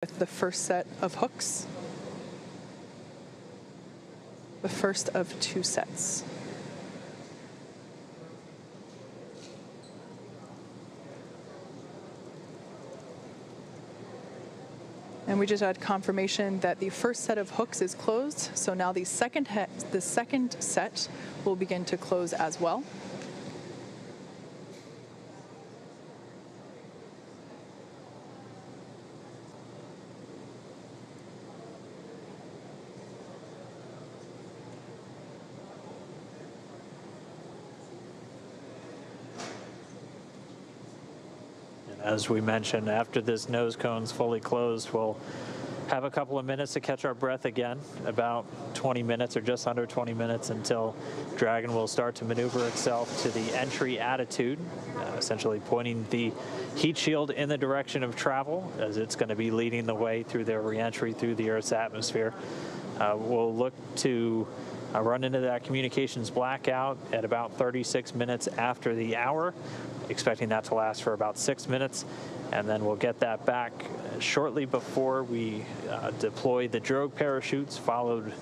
with the first set of hooks, the first of 2 sets. And we just had confirmation that the first set of hooks is closed, so now the second set will begin to close as well. As we mentioned, after this nose cone's fully closed, we'll have a couple of minutes to catch our breath again, about 20 minutes or just under 20 minutes until Dragon will start to maneuver itself to the entry attitude, essentially pointing the heat shield in the direction of travel as it's going to be leading the way through their re-entry through the Earth's atmosphere. We'll look to run into that communications blackout at about 36 minutes after the hour, expecting that to last for about 6 minutes, and then we'll get that back shortly before we deploy the drogue parachutes, followed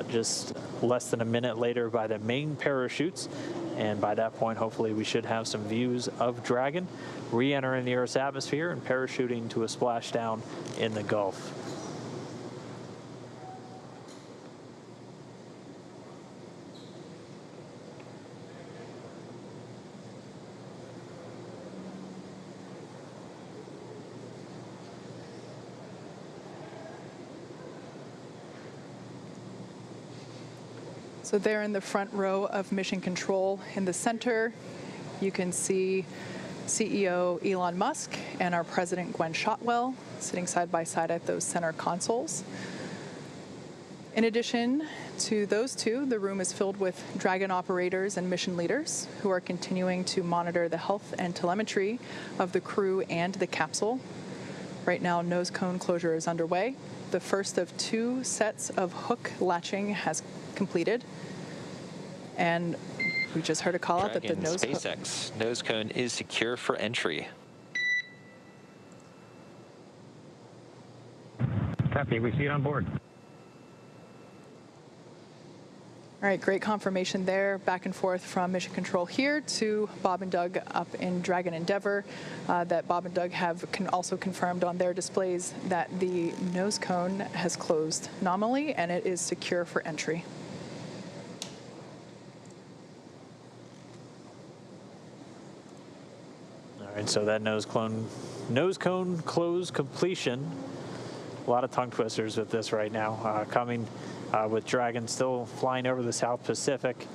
just less than a minute later by the main parachutes. And by that point, hopefully we should have some views of Dragon re-entering the Earth's atmosphere and parachuting to a splashdown in the Gulf. So there in the front row of Mission Control in the center, you can see CEO Elon Musk and our President Gwen Shotwell sitting side by side at those center consoles. In addition to those two, the room is filled with Dragon operators and mission leaders who are continuing to monitor the health and telemetry of the crew and the capsule. Right now, nose cone closure is underway. The first of 2 sets of hook latching has completed. And we just heard a call out that the SpaceX nose cone is secure for entry. Copy, we see it on board. All right, great confirmation there. Back and forth from Mission Control here to Bob and Doug up in Dragon Endeavour, that Bob and Doug have also confirmed on their displays that the nose cone has closed nominally and it is secure for entry. All right, so that nose cone close completion. A lot of tongue twisters with this right now. Coming with Dragon still flying over the South Pacific.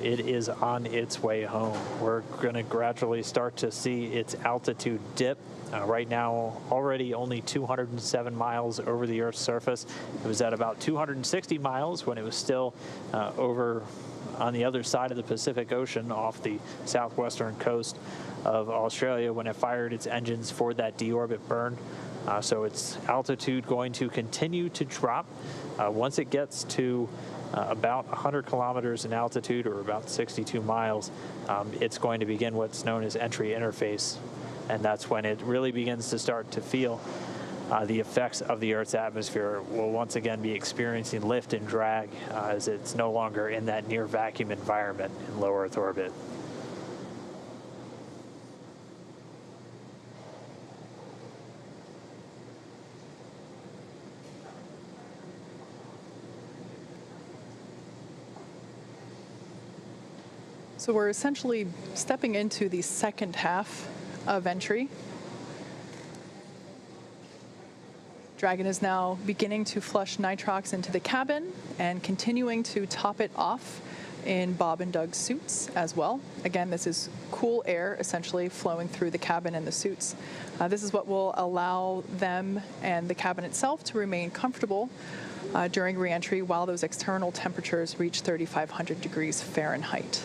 It is on its way home. We're going to gradually start to see its altitude dip. Right now, already only 207 miles over the Earth's surface. It was at about 260 miles when it was still over on the other side of the Pacific Ocean off the southwestern coast of Australia when it fired its engines for that deorbit burn. So its altitude going to continue to drop. Once it gets to about 100 kilometers in altitude, or about 62 miles, it's going to begin what's known as entry interface. And that's when it really begins to start to feel the effects of the Earth's atmosphere. Will once again be experiencing lift and drag as it's no longer in that near vacuum environment in low Earth orbit. So we're essentially stepping into the second half of entry. Dragon is now beginning to flush nitrox into the cabin and continuing to top it off in Bob and Doug's suits as well. Again, this is cool air essentially flowing through the cabin and the suits. This is what will allow them and the cabin itself to remain comfortable during re-entry while those external temperatures reach 3,500 degrees Fahrenheit.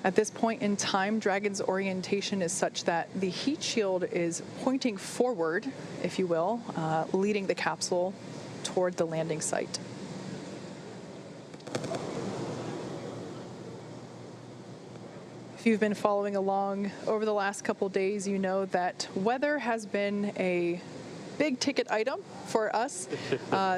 At this point in time, Dragon's orientation is such that the heat shield is pointing forward, if you will, leading the capsule toward the landing site. If you've been following along over the last couple days, you know that weather has been a big ticket item for us.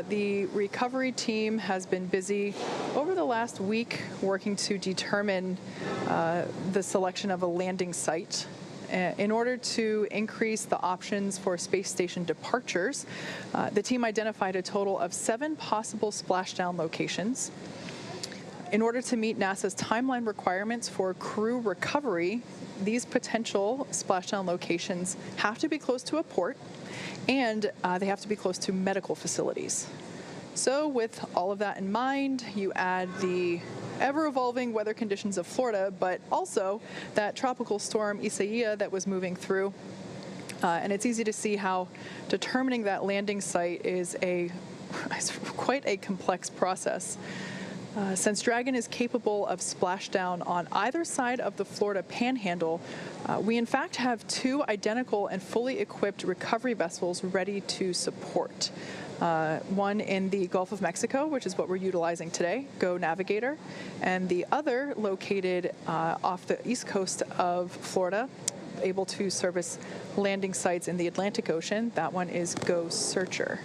The recovery team has been busy over the last week working to determine the selection of a landing site. In order to increase the options for space station departures, the team identified a total of 7 possible splashdown locations. In order to meet NASA's timeline requirements for crew recovery, these potential splashdown locations have to be close to a port, and they have to be close to medical facilities. So with all of that in mind, you add the ever-evolving weather conditions of Florida, but also that tropical storm Isaiah that was moving through. And it's easy to see how determining that landing site is quite a complex process. Since Dragon is capable of splashdown on either side of the Florida Panhandle, we in fact have 2 identical and fully equipped recovery vessels ready to support. One in the Gulf of Mexico, which is what we're utilizing today, Go Navigator, and the other located off the east coast of Florida, able to service landing sites in the Atlantic Ocean. That one is Go Searcher.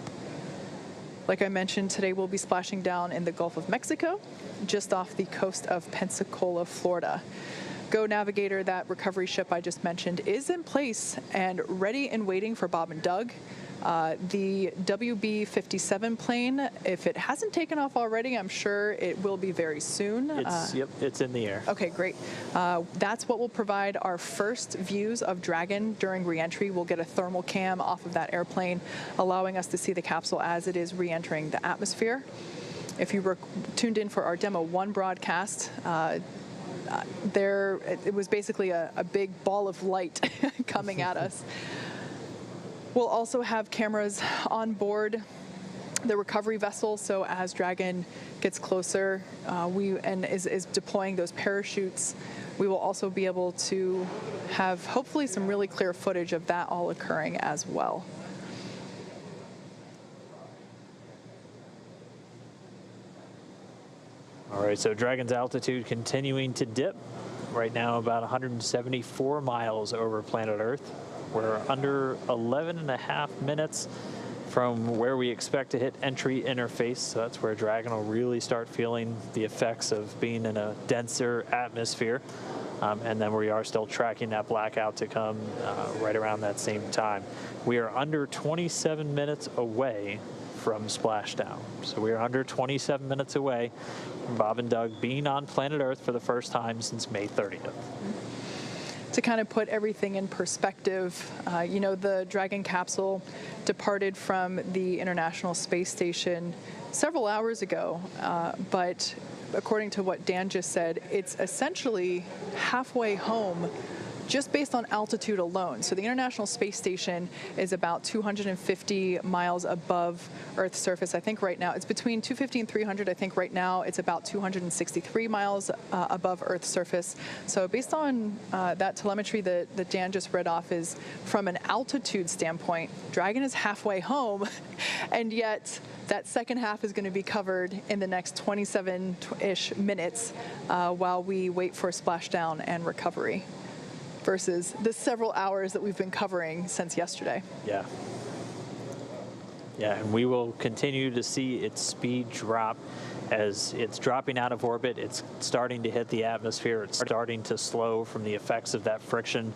Like I mentioned, today we'll be splashing down in the Gulf of Mexico, just off the coast of Pensacola, Florida. Go Navigator, that recovery ship I just mentioned, is in place and ready and waiting for Bob and Doug. The WB-57 plane, if it hasn't taken off already, I'm sure it will be very soon. Yep, it's in the air. Okay, great. That's what will provide our first views of Dragon during reentry. We'll get a thermal cam off of that airplane, allowing us to see the capsule as it is reentering the atmosphere. If you were tuned in for our Demo 1 broadcast, it was basically a big ball of light coming at us. We'll also have cameras on board the recovery vessel, so as Dragon gets closer and is deploying those parachutes, we will also be able to have hopefully some really clear footage of that all occurring as well. All right, so Dragon's altitude continuing to dip. Right now about 174 miles over planet Earth. We're under 11.5 minutes from where we expect to hit entry interface. So that's where Dragon will really start feeling the effects of being in a denser atmosphere. And then we are still tracking that blackout to come right around that same time. We are under 27 minutes away from splashdown. So we are under 27 minutes away from Bob and Doug being on planet Earth for the first time since May 30th. To kind of put everything in perspective, the Dragon capsule departed from the International Space Station several hours ago, but according to what Dan just said, it's essentially halfway home just based on altitude alone. So the International Space Station is about 250 miles above Earth's surface. I think right now it's between 250 and 300. I think right now it's about 263 miles above Earth's surface. So based on that telemetry that Dan just read off, is from an altitude standpoint, Dragon is halfway home, and yet that second half is going to be covered in the next 27-ish minutes while we wait for splashdown and recovery, versus the several hours that we've been covering since yesterday. Yeah. Yeah, and we will continue to see its speed drop as it's dropping out of orbit. It's starting to hit the atmosphere. It's starting to slow from the effects of that friction,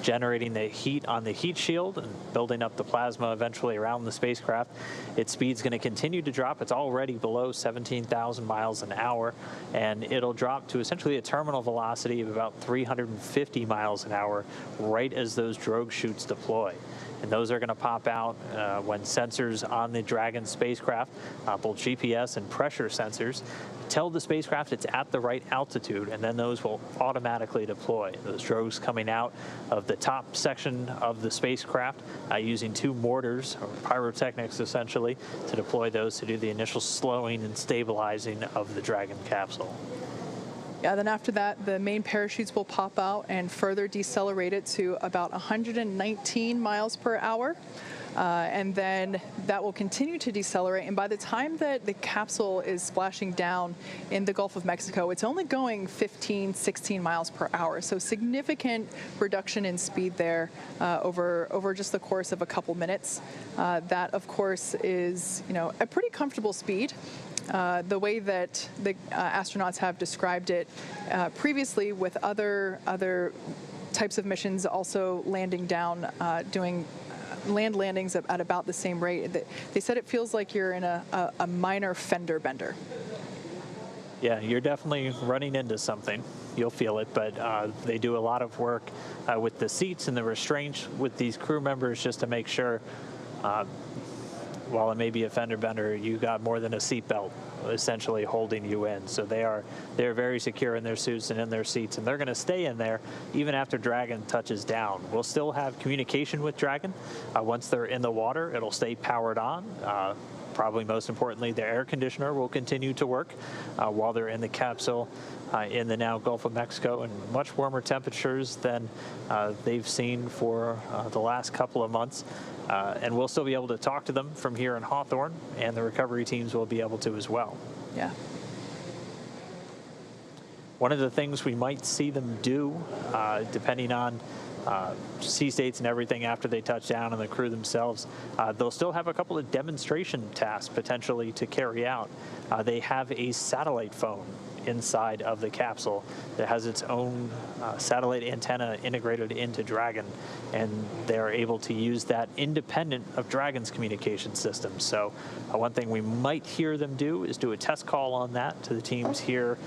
generating the heat on the heat shield and building up the plasma eventually around the spacecraft. Its speed's going to continue to drop. It's already below 17,000 miles an hour, and it'll drop to essentially a terminal velocity of about 350 miles an hour right as those drogue chutes deploy. And those are going to pop out when sensors on the Dragon spacecraft, both GPS and pressure sensors, tell the spacecraft it's at the right altitude, and then those will automatically deploy. Those drogues coming out of the top section of the spacecraft using 2 mortars, or pyrotechnics essentially, to deploy those to do the initial slowing and stabilizing of the Dragon capsule. Yeah, then after that, the main parachutes will pop out and further decelerate it to about 119 miles per hour. and then that will continue to decelerate. And by the time that the capsule is splashing down in the Gulf of Mexico, it's only going 15, 16 miles per hour. So significant reduction in speed there over just the course of a couple minutes. That, of course, is a pretty comfortable speed. The way that the astronauts have described it previously with other types of missions also landing down, doing land landings at about the same rate. They said it feels like you're in a minor fender bender. Yeah, you're definitely running into something. You'll feel it, but they do a lot of work with the seats and the restraints with these crew members just to make sure, while it may be a fender bender, you got more than a seat belt essentially holding you in. So they're very secure in their suits and in their seats, and they're going to stay in there even after Dragon touches down. We'll still have communication with Dragon. Once they're in the water, it'll stay powered on. Probably most importantly, the air conditioner will continue to work while they're in the capsule in the now Gulf of Mexico, and much warmer temperatures than they've seen for the last couple of months. And we'll still be able to talk to them from here in Hawthorne, and the recovery teams will be able to as well. Yeah. One of the things we might see them do, depending on sea states and everything after they touch down and the crew themselves, they'll still have a couple of demonstration tasks potentially to carry out. They have a satellite phone inside of the capsule that has its own satellite antenna integrated into Dragon, and they're able to use that independent of Dragon's communication system. So one thing we might hear them do is do a test call on that to the teams here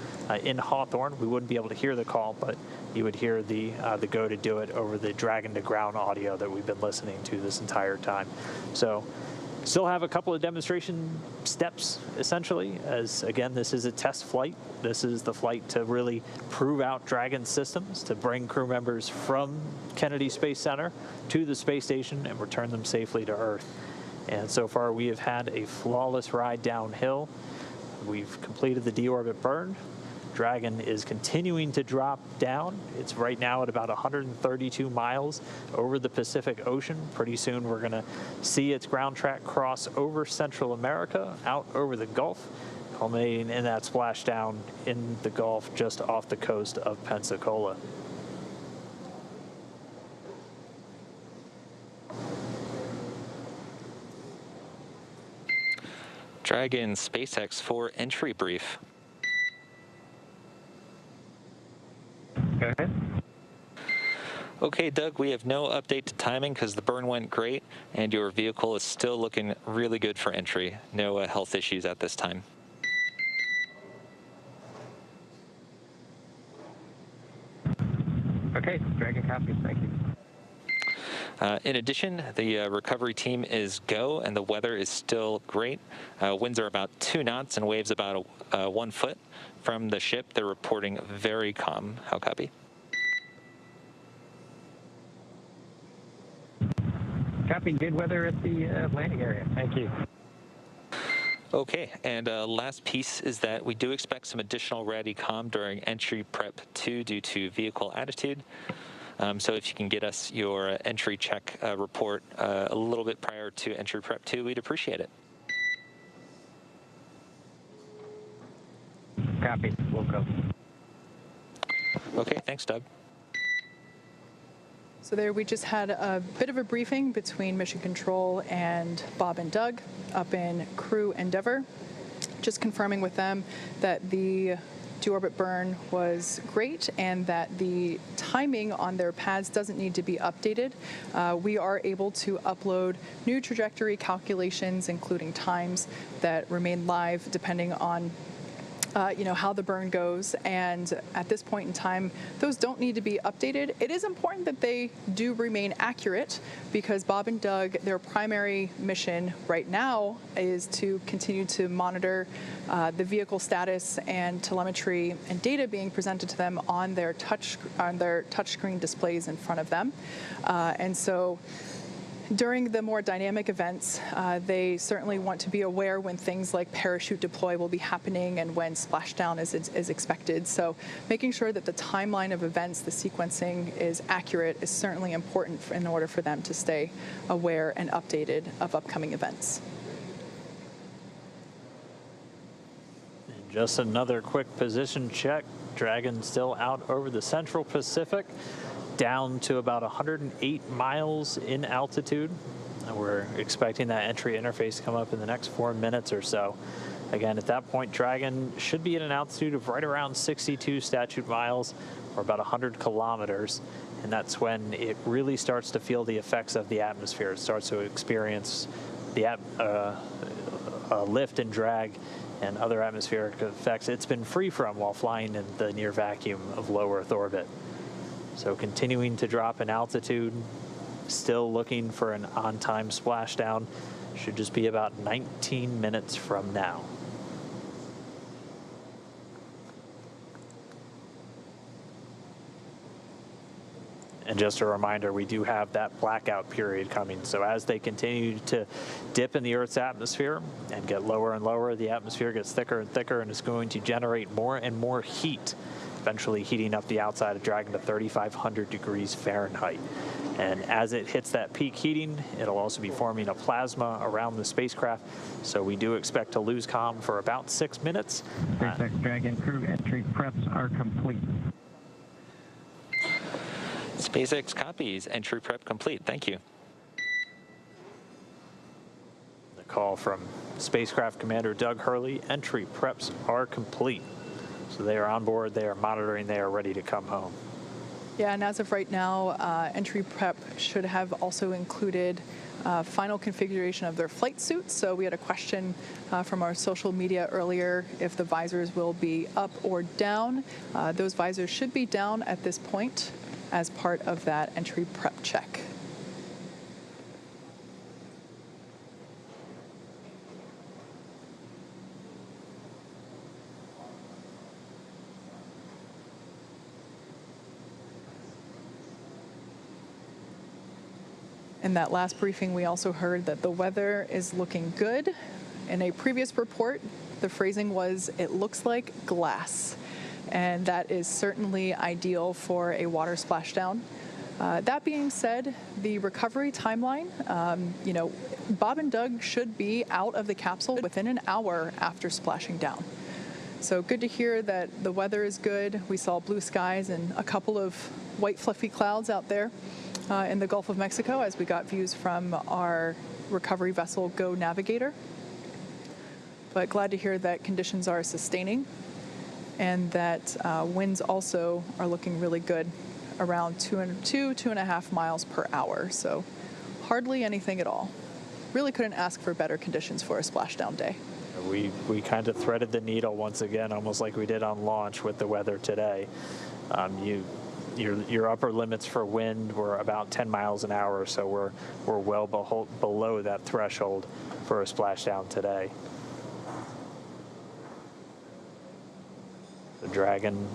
in Hawthorne. We wouldn't be able to hear the call, but you would hear the go to do it over the Dragon to ground audio that we've been listening to this entire time. So still have a couple of demonstration steps, essentially, as, again, this is a test flight. This is the flight to really prove out Dragon systems, to bring crew members from Kennedy Space Center to the space station and return them safely to Earth. And so far, we have had a flawless ride downhill. We've completed the deorbit burn. Dragon is continuing to drop down. It's right now at about 132 miles over the Pacific Ocean. Pretty soon we're going to see its ground track cross over Central America, out over the Gulf, culminating in that splashdown in the Gulf just off the coast of Pensacola. Dragon SpaceX for entry brief. Go ahead. Okay, Doug, we have no update to timing because the burn went great and your vehicle is still looking really good for entry. No health issues at this time. Okay, Dragon copies. Thank you. In addition, the recovery team is go, and the weather is still great. Winds are about 2 knots and waves about 1 foot. From the ship, they're reporting very calm. How copy? Copy. Good weather at the landing area. Thank you. Okay, and last piece is that we do expect some additional RADICOM during entry prep 2 due to vehicle attitude. So if you can get us your entry check report a little bit prior to entry prep 2, we'd appreciate it. Copy. We'll go. Okay, thanks, Doug. So there we just had a bit of a briefing between Mission Control and Bob and Doug up in Crew Endeavor, just confirming with them that the deorbit burn was great and that the timing on their pads doesn't need to be updated. We are able to upload new trajectory calculations, including times that remain live depending on how the burn goes, and at this point in time, those don't need to be updated. It is important that they do remain accurate because Bob and Doug, their primary mission right now is to continue to monitor the vehicle status and telemetry and data being presented to them on their touchscreen displays in front of them, and so During the more dynamic events, they certainly want to be aware when things like parachute deploy will be happening and when splashdown is expected. So making sure that the timeline of events, the sequencing is accurate is certainly important in order for them to stay aware and updated of upcoming events. And just another quick position check. Dragon still out over the central Pacific, down to about 108 miles in altitude. And we're expecting that entry interface to come up in the next 4 minutes or so. Again, at that point, Dragon should be at an altitude of right around 62 statute miles, or about 100 kilometers. And that's when it really starts to feel the effects of the atmosphere. It starts to experience the lift and drag and other atmospheric effects it's been free from while flying in the near vacuum of low Earth orbit. So continuing to drop in altitude, still looking for an on-time splashdown. Should just be about 19 minutes from now. And just a reminder, we do have that blackout period coming. So as they continue to dip in the Earth's atmosphere and get lower and lower, the atmosphere gets thicker and thicker and is going to generate more and more heat, eventually heating up the outside of Dragon to 3,500 degrees Fahrenheit. And as it hits that peak heating, it'll also be forming a plasma around the spacecraft. So we do expect to lose comm for about 6 minutes. SpaceX Dragon crew entry preps are complete. SpaceX copies. Entry prep complete. Thank you. The call from spacecraft commander Doug Hurley, entry preps are complete. So they are on board, they are monitoring, they are ready to come home. Yeah, and as of right now, entry prep should have also included final configuration of their flight suits. So we had a question from our social media earlier if the visors will be up or down. Those visors should be down at this point as part of that entry prep check. In that last briefing, we also heard that the weather is looking good. In a previous report, the phrasing was, "It looks like glass." And that is certainly ideal for a water splashdown. That being said, the recovery timeline, Bob and Doug should be out of the capsule within an hour after splashing down. So good to hear that the weather is good. We saw blue skies and a couple of white fluffy clouds out there in the Gulf of Mexico as we got views from our recovery vessel Go Navigator. But glad to hear that conditions are sustaining and that winds also are looking really good, around 2.5 miles per hour. So hardly anything at all. Really couldn't ask for better conditions for a splashdown day. We kind of threaded the needle once again, almost like we did on launch with the weather today. Your upper limits for wind were about 10 miles an hour, so we're well below that threshold for a splashdown today. The Dragon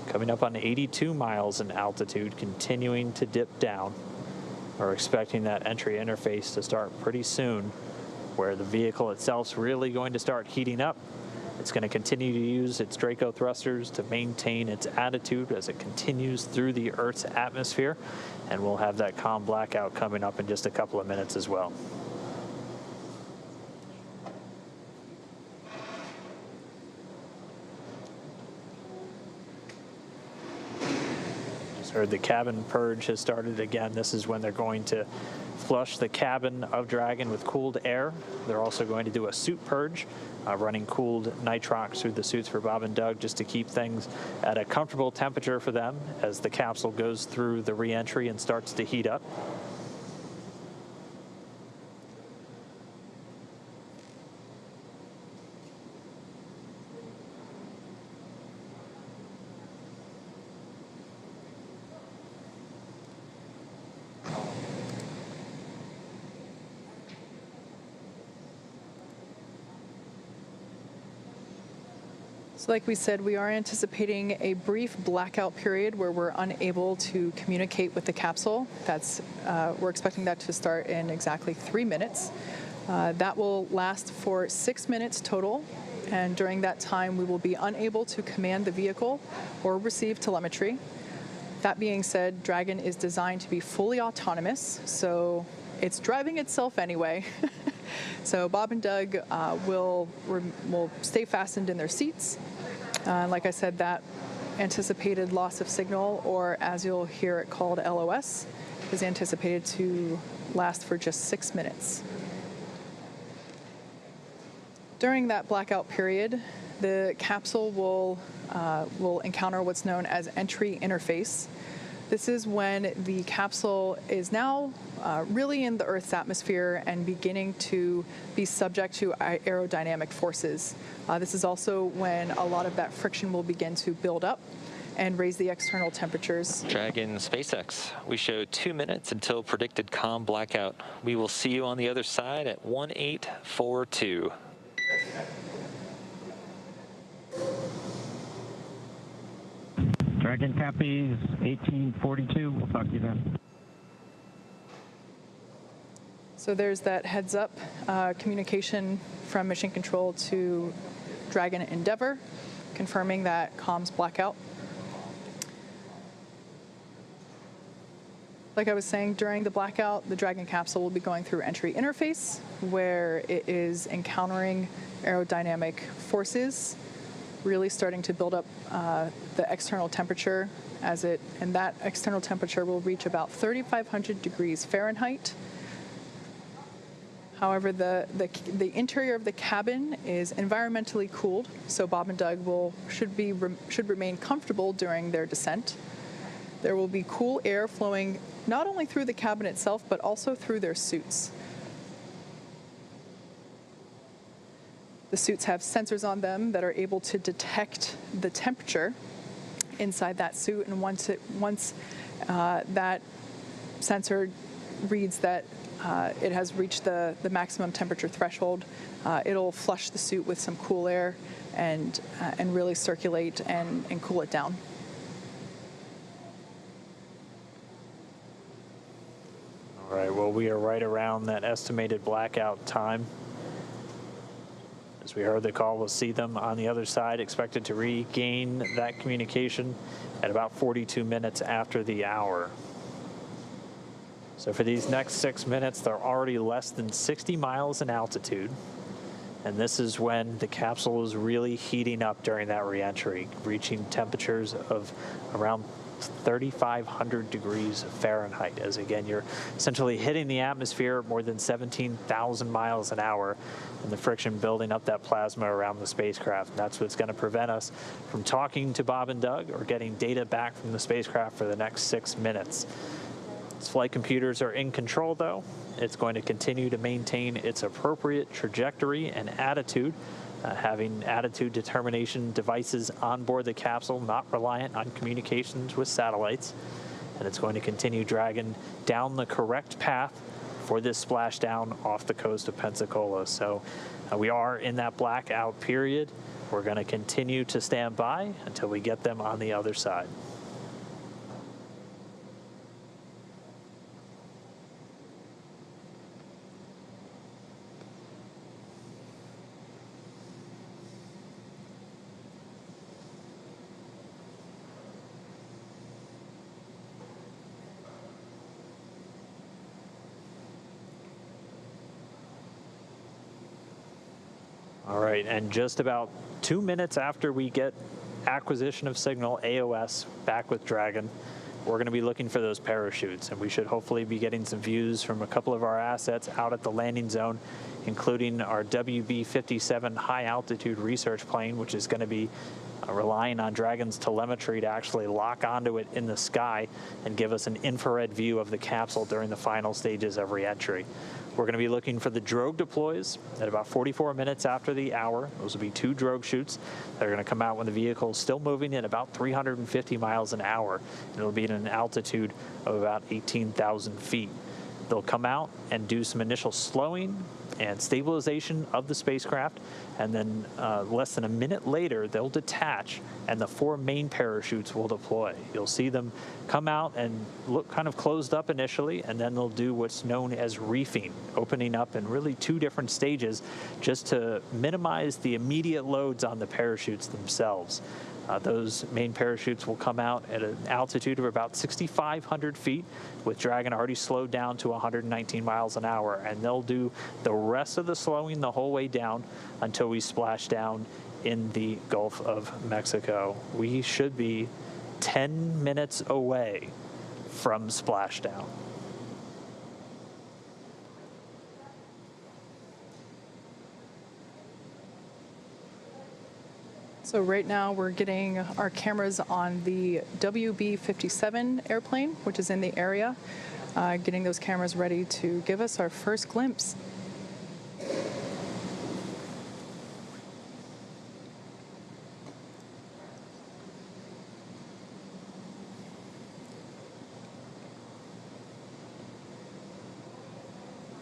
coming up on 82 miles in altitude, continuing to dip down. We're expecting that entry interface to start pretty soon, where the vehicle itself is really going to start heating up. It's going to continue to use its Draco thrusters to maintain its attitude as it continues through the Earth's atmosphere, and we'll have that comm blackout coming up in just a couple of minutes as well. Heard the cabin purge has started again. This is when they're going to flush the cabin of Dragon with cooled air. They're also going to do a suit purge, running cooled nitrox through the suits for Bob and Doug just to keep things at a comfortable temperature for them as the capsule goes through the re-entry and starts to heat up. So like we said, we are anticipating a brief blackout period where we're unable to communicate with the capsule. We're expecting that to start in exactly 3 minutes. That will last for 6 minutes total, and during that time we will be unable to command the vehicle or receive telemetry. That being said, Dragon is designed to be fully autonomous, so it's driving itself anyway. So Bob and Doug will stay fastened in their seats. Like I said, that anticipated loss of signal, or as you'll hear it called LOS, is anticipated to last for just 6 minutes. During that blackout period, the capsule will encounter what's known as entry interface. This is when the capsule is now really in the Earth's atmosphere and beginning to be subject to aerodynamic forces. This is also when a lot of that friction will begin to build up and raise the external temperatures. Dragon SpaceX, we show 2 minutes until predicted calm blackout. We will see you on the other side at 1842. Dragon copies 1842. We'll talk to you then. So there's that heads up communication from Mission Control to Dragon Endeavour, confirming that comms blackout. Like I was saying, during the blackout, the Dragon capsule will be going through entry interface, where it is encountering aerodynamic forces, really starting to build up the external temperature and that external temperature will reach about 3,500 degrees Fahrenheit. However, the interior of the cabin is environmentally cooled, so Bob and Doug should remain comfortable during their descent. There will be cool air flowing not only through the cabin itself, but also through their suits. The suits have sensors on them that are able to detect the temperature inside that suit, and once that sensor reads that it has reached the maximum temperature threshold, it'll flush the suit with some cool air and really circulate and cool it down. All right, well, we are right around that estimated blackout time. As we heard the call, we'll see them on the other side, expected to regain that communication at about 42 minutes after the hour. So for these next 6 minutes, they're already less than 60 miles in altitude. And this is when the capsule is really heating up during that reentry, reaching temperatures of around 3,500 degrees Fahrenheit, as again, you're essentially hitting the atmosphere at more than 17,000 miles an hour, and the friction building up that plasma around the spacecraft. And that's what's going to prevent us from talking to Bob and Doug or getting data back from the spacecraft for the next 6 minutes. Its flight computers are in control, though. It's going to continue to maintain its appropriate trajectory and attitude, having attitude determination devices on board the capsule, not reliant on communications with satellites. And it's going to continue Dragon down the correct path for this splashdown off the coast of Pensacola. So we are in that blackout period. We're going to continue to stand by until we get them on the other side. All right, and just about 2 minutes after we get acquisition of signal, AOS, back with Dragon, we're going to be looking for those parachutes, and we should hopefully be getting some views from a couple of our assets out at the landing zone, including our WB-57 high-altitude research plane, which is going to be relying on Dragon's telemetry to actually lock onto it in the sky and give us an infrared view of the capsule during the final stages of reentry. We're going to be looking for the drogue deploys at about 44 minutes after the hour. Those will be 2 drogue chutes that are going to come out when the vehicle is still moving at about 350 miles an hour. And it'll be at an altitude of about 18,000 feet. They'll come out and do some initial slowing and stabilization of the spacecraft, and then less than a minute later, they'll detach, and the 4 main parachutes will deploy. You'll see them come out and look kind of closed up initially, and then they'll do what's known as reefing, opening up in really 2 different stages just to minimize the immediate loads on the parachutes themselves. Those main parachutes will come out at an altitude of about 6,500 feet, with Dragon already slowed down to 119 miles an hour, and they'll do the rest of the slowing the whole way down until we splash down in the Gulf of Mexico. We should be 10 minutes away from splashdown. So right now we're getting our cameras on the WB-57 airplane, which is in the area, getting those cameras ready to give us our first glimpse.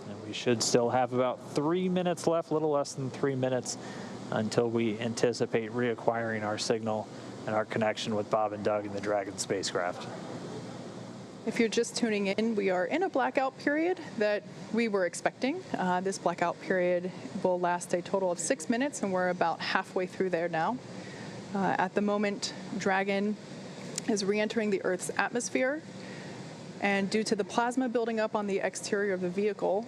And we should still have about 3 minutes left, a little less than 3 minutes, until we anticipate reacquiring our signal and our connection with Bob and Doug in the Dragon spacecraft. If you're just tuning in, we are in a blackout period that we were expecting. This blackout period will last a total of 6 minutes, and we're about halfway through there now. At the moment, Dragon is re-entering the Earth's atmosphere, and due to the plasma building up on the exterior of the vehicle,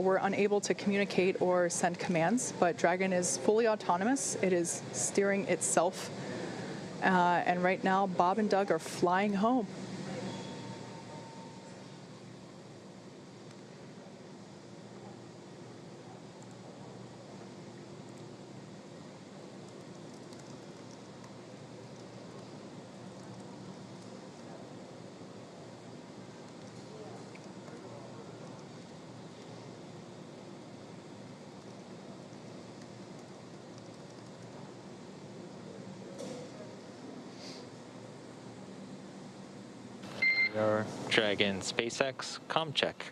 we're unable to communicate or send commands, but Dragon is fully autonomous. It is steering itself. And right now, Bob and Doug are flying home. Dragon SpaceX comm check.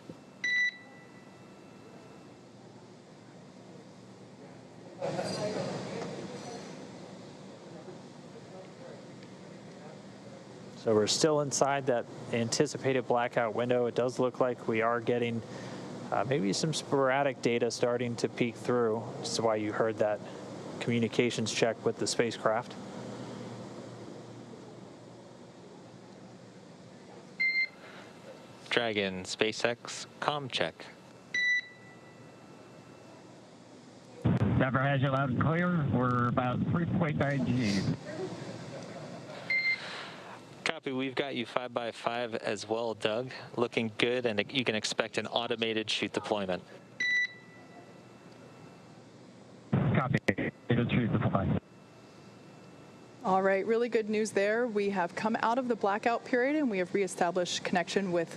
So we're still inside that anticipated blackout window. It does look like we are getting maybe some sporadic data starting to peek through. This is why you heard that communications check with the spacecraft. Dragon SpaceX comm check. Denver has you loud and clear. We're about 3.9 Gs. Copy. We've got you 5x5 as well, Doug. Looking good, and you can expect an automated chute deployment. Copy. It'll choose the flight. All right, really good news there. We have come out of the blackout period, and we have reestablished connection with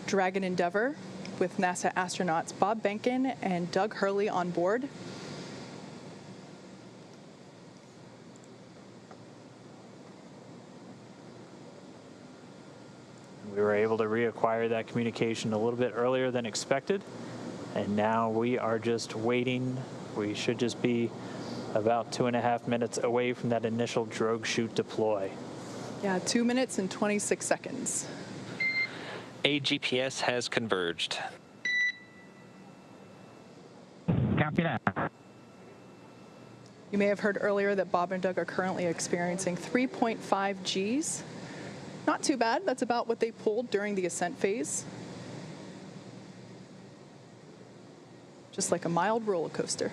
Dragon Endeavour, with NASA astronauts Bob Behnken and Doug Hurley on board. We were able to reacquire that communication a little bit earlier than expected, and now we are just waiting. We should just be about 2.5 minutes away from that initial drogue chute deploy. Yeah, 2 minutes and 26 seconds. AGPS has converged. Copy that. You may have heard earlier that Bob and Doug are currently experiencing 3.5 Gs. Not too bad. That's about what they pulled during the ascent phase. Just like a mild roller coaster.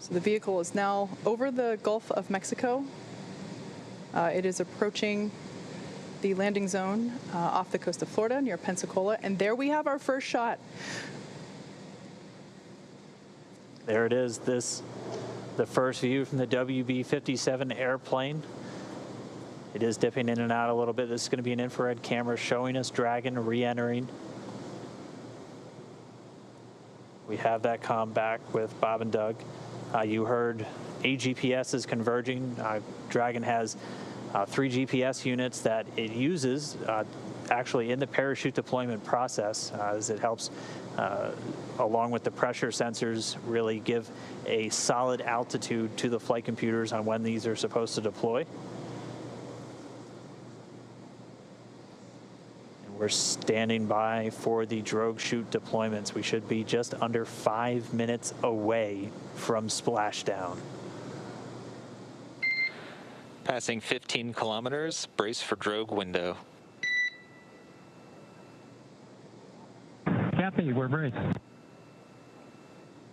So the vehicle is now over the Gulf of Mexico. It is approaching the landing zone off the coast of Florida near Pensacola, and there we have our first shot. There it is, the first view from the WB-57 airplane. It is dipping in and out a little bit. This is going to be an infrared camera showing us Dragon re-entering. We have that comm back with Bob and Doug. You heard AGPS is converging. Dragon has 3 GPS units that it uses actually in the parachute deployment process, as it helps, along with the pressure sensors, really give a solid altitude to the flight computers on when these are supposed to deploy. And we're standing by for the drogue chute deployments. We should be just under 5 minutes away from splashdown. Passing 15 kilometers, brace for drogue window. Copy, we're braced.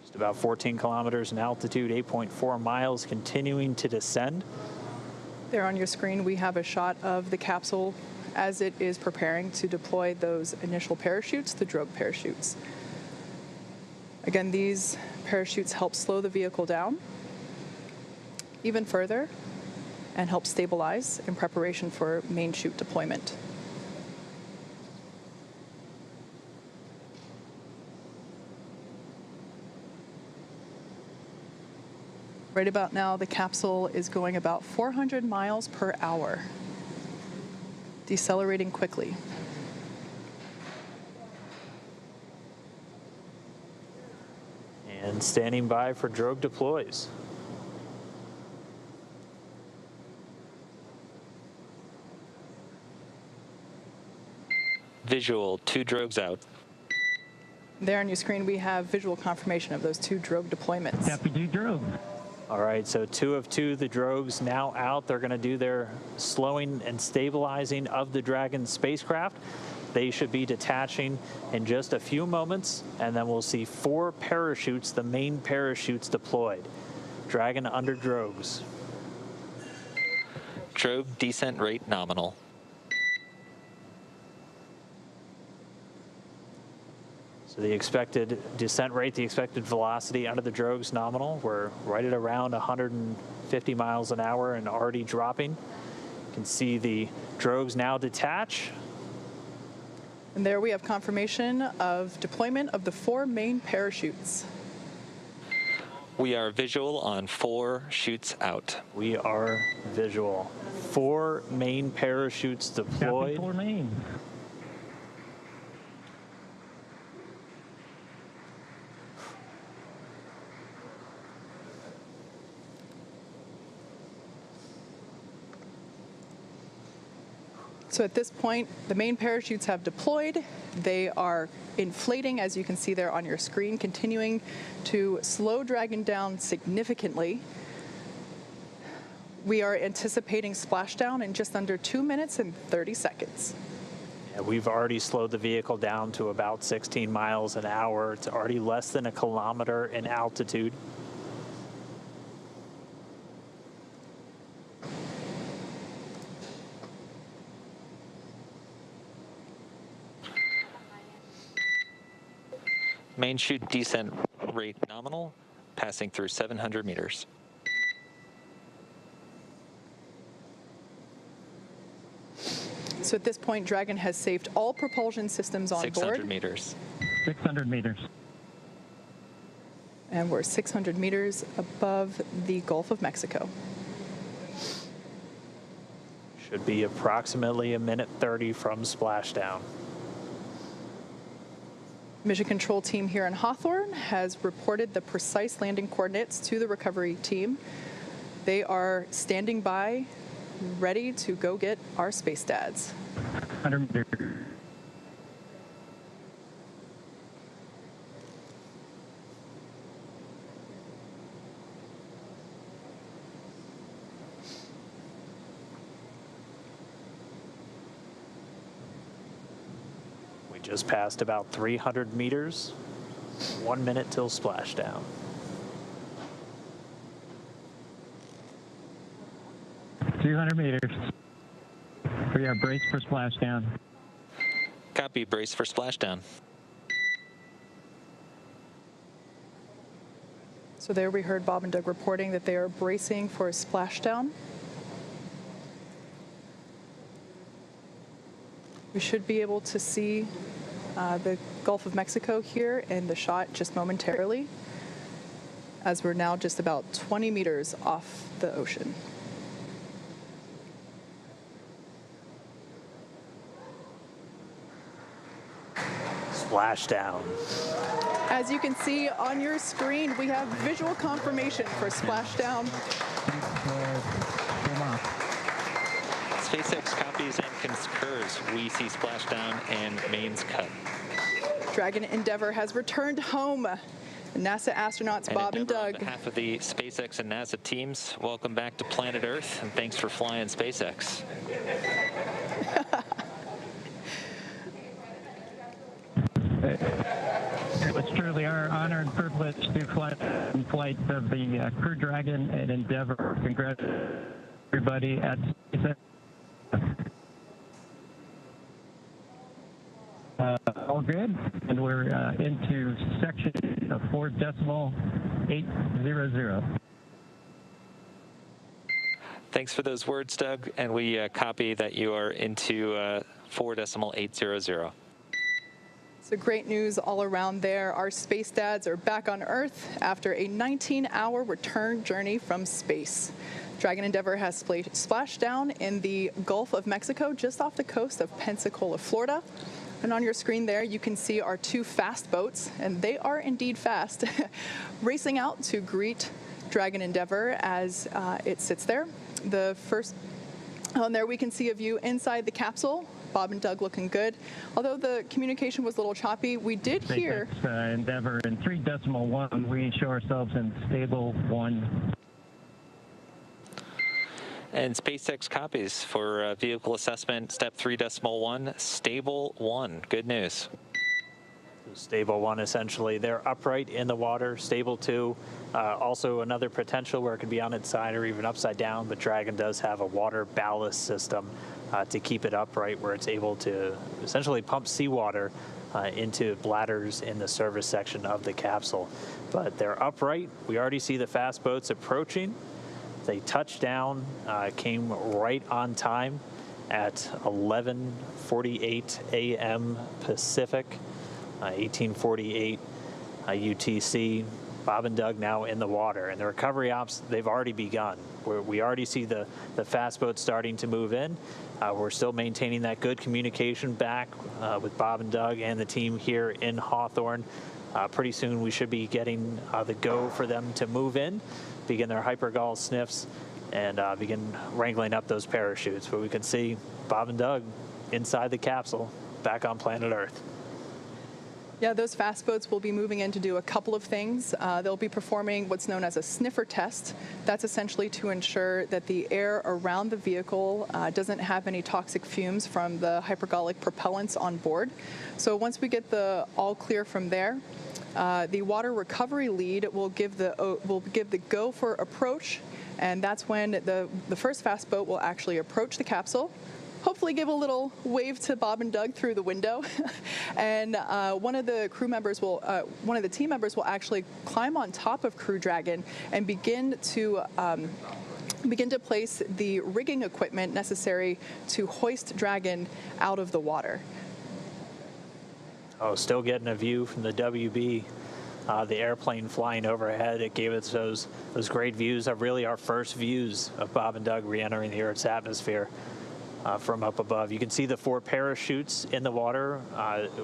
Just about 14 kilometers in altitude, 8.4 miles, continuing to descend. There on your screen, we have a shot of the capsule as it is preparing to deploy those initial parachutes, the drogue parachutes. Again, these parachutes help slow the vehicle down even further and help stabilize in preparation for main chute deployment. Right about now, the capsule is going about 400 miles per hour, decelerating quickly. And standing by for drogue deploys. Visual, 2 drogues out. There on your screen, we have visual confirmation of those 2 drogue deployments. Copy, 2 drogue. All right, so 2 of 2, the drogues now out. They're going to do their slowing and stabilizing of the Dragon spacecraft. They should be detaching in just a few moments, and then we'll see 4 parachutes, the main parachutes, deployed. Dragon under drogues. Drogue descent rate nominal. So the expected descent rate, the expected velocity under the drogues nominal, we're right at around 150 miles an hour and already dropping. You can see the drogues now detach. And there we have confirmation of deployment of the 4 main parachutes. We are visual on 4 chutes out. We are visual. 4 main parachutes Copy, deployed. 4 main. So at this point, the main parachutes have deployed. They are inflating, as you can see there on your screen, continuing to slow Dragon down significantly. We are anticipating splashdown in just under 2 minutes and 30 seconds. Yeah, we've already slowed the vehicle down to about 16 miles an hour. It's already less than 1 kilometer in altitude. Main chute descent rate nominal, passing through 700 meters. So at this point, Dragon has saved all propulsion systems on 600 board. meters. 600 meters. And we're 600 meters above the Gulf of Mexico. Should be approximately 1:30 from splashdown. Mission control team here in Hawthorne has reported the precise landing coordinates to the recovery team. They are standing by, ready to go get our space dads. 100 meters. Just passed about 300 meters. 1 minute till splashdown. 200 meters. We are braced for splashdown. Copy, brace for splashdown. So there we heard Bob and Doug reporting that they are bracing for a splashdown. We should be able to see the Gulf of Mexico here in the shot just momentarily, as we're now just about 20 meters off the ocean. Splashdown. As you can see on your screen, we have visual confirmation for splashdown. SpaceX copies and concurs. We see splashdown and mains cut. Dragon Endeavour has returned home. NASA astronauts Bob and Doug. On behalf of the SpaceX and NASA teams, welcome back to planet Earth, and thanks for flying SpaceX. It was truly our honor and privilege to fly in flight of the Crew Dragon and Endeavour. Congrats, everybody at SpaceX. All good, and we're into section of 4.800. Thanks for those words, Doug, and we copy that you are into 4.800. So great news all around there. Our space dads are back on Earth after a 19-hour return journey from space. Dragon Endeavour has splashed down in the Gulf of Mexico, just off the coast of Pensacola, Florida. And on your screen there, you can see our two fast boats, and they are indeed fast, racing out to greet Dragon Endeavour as it sits there. The first, on there we can see a view inside the capsule. Bob and Doug looking good. Although the communication was a little choppy, we did hear... Endeavour in 3.1, we show ourselves in stable 1. And SpaceX copies for vehicle assessment, step 3.1, stable 1. Good news. Stable 1, essentially. They're upright in the water. Stable 2, also another potential where it could be on its side or even upside down, but Dragon does have a water ballast system to keep it upright, where it's able to essentially pump seawater into bladders in the service section of the capsule. But they're upright. We already see the fast boats approaching. They touched down, came right on time at 11:48 a.m. Pacific, 1848 UTC. Bob and Doug now in the water, and the recovery ops, they've already begun. We already see the fast boats starting to move in. We're still maintaining that good communication back with Bob and Doug and the team here in Hawthorne. Pretty soon we should be getting the go for them to move in, begin their hypergol sniffs, and begin wrangling up those parachutes. But we can see Bob and Doug inside the capsule, back on planet Earth. Yeah, those fast boats will be moving in to do a couple of things. They'll be performing what's known as a sniffer test. That's essentially to ensure that the air around the vehicle doesn't have any toxic fumes from the hypergolic propellants on board. So once we get the all clear from there, the water recovery lead will give the go for approach, and that's when the first fast boat will actually approach the capsule. Hopefully give a little wave to Bob and Doug through the window. And one of the team members will actually climb on top of Crew Dragon and begin to place the rigging equipment necessary to hoist Dragon out of the water. Oh, still getting a view from the WB. The airplane flying overhead, it gave us those great views of really our first views of Bob and Doug re-entering the Earth's atmosphere. From up above. You can see the 4 parachutes in the water.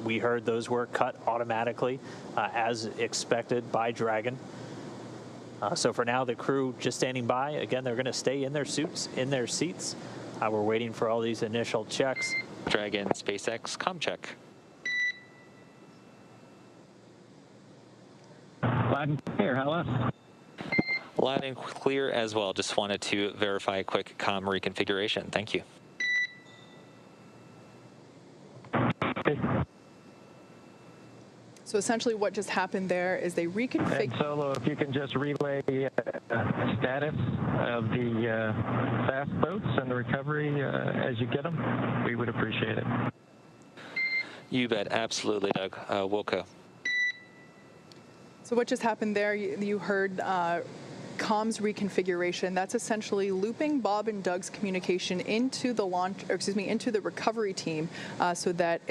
We heard those were cut automatically as expected by Dragon. So for now, the crew just standing by. Again, they're going to stay in their suits, in their seats. We're waiting for all these initial checks. Dragon, SpaceX, comm check. Loud and clear, hello? Loud and clear as well. Just wanted to verify a quick comm reconfiguration. Thank you. So essentially what just happened there is they reconfigured... And Solo, if you can just relay status of the fast boats and the recovery as you get them, we would appreciate it. You bet. Absolutely, Doug. Wilco. So what just happened there, you heard comms reconfiguration. That's essentially looping Bob and Doug's communication into the into the recovery team, so that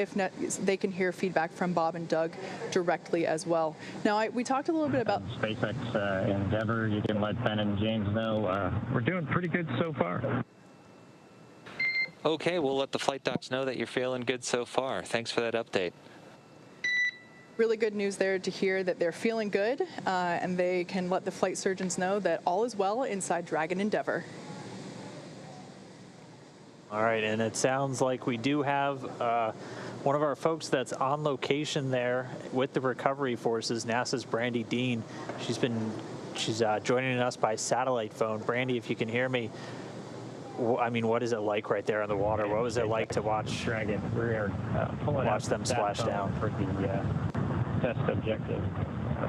they can hear feedback from Bob and Doug directly as well. Now, we talked a little bit about SpaceX Endeavour. You can let Ben and James know we're doing pretty good so far. Okay, we'll let the flight docs know that you're feeling good so far. Thanks for that update. Really good news there to hear that they're feeling good, and they can let the flight surgeons know that all is well inside Dragon Endeavour. All right, and it sounds like we do have one of our folks that's on location there with the recovery forces, NASA's Brandy Dean. She's joining us by satellite phone. Brandy, if you can hear me, I mean, what is it like right there in the water? What was it like to watch Dragon? We're watch them splash down for the test objective.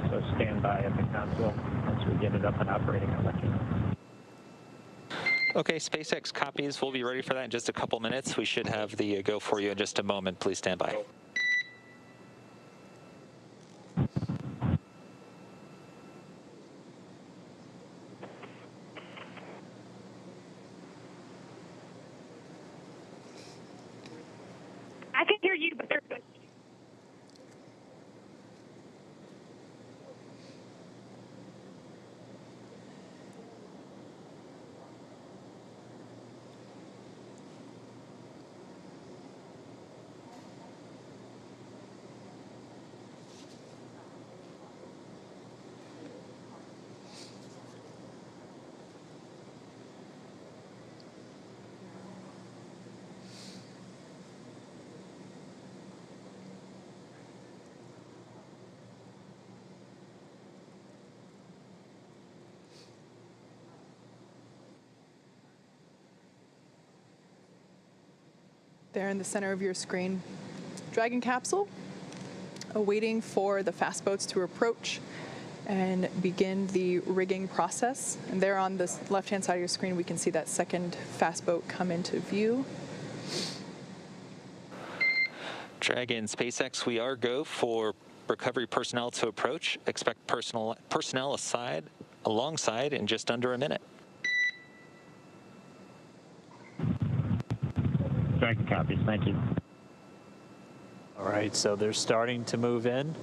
So stand by at the console once we get it up and operating. I'll let you know. Okay, SpaceX copies. We'll be ready for that in just a couple minutes. We should have the go for you in just a moment. Please stand by. I can hear you, but they're good. There in the center of your screen, Dragon capsule, awaiting for the fast boats to approach and begin the rigging process. And there on the left-hand side of your screen, we can see that second fast boat come into view. Dragon SpaceX, we are go for recovery personnel to approach. Expect personnel alongside in just under a minute. Dragon copies. Thank you. All right, so they're starting to move in.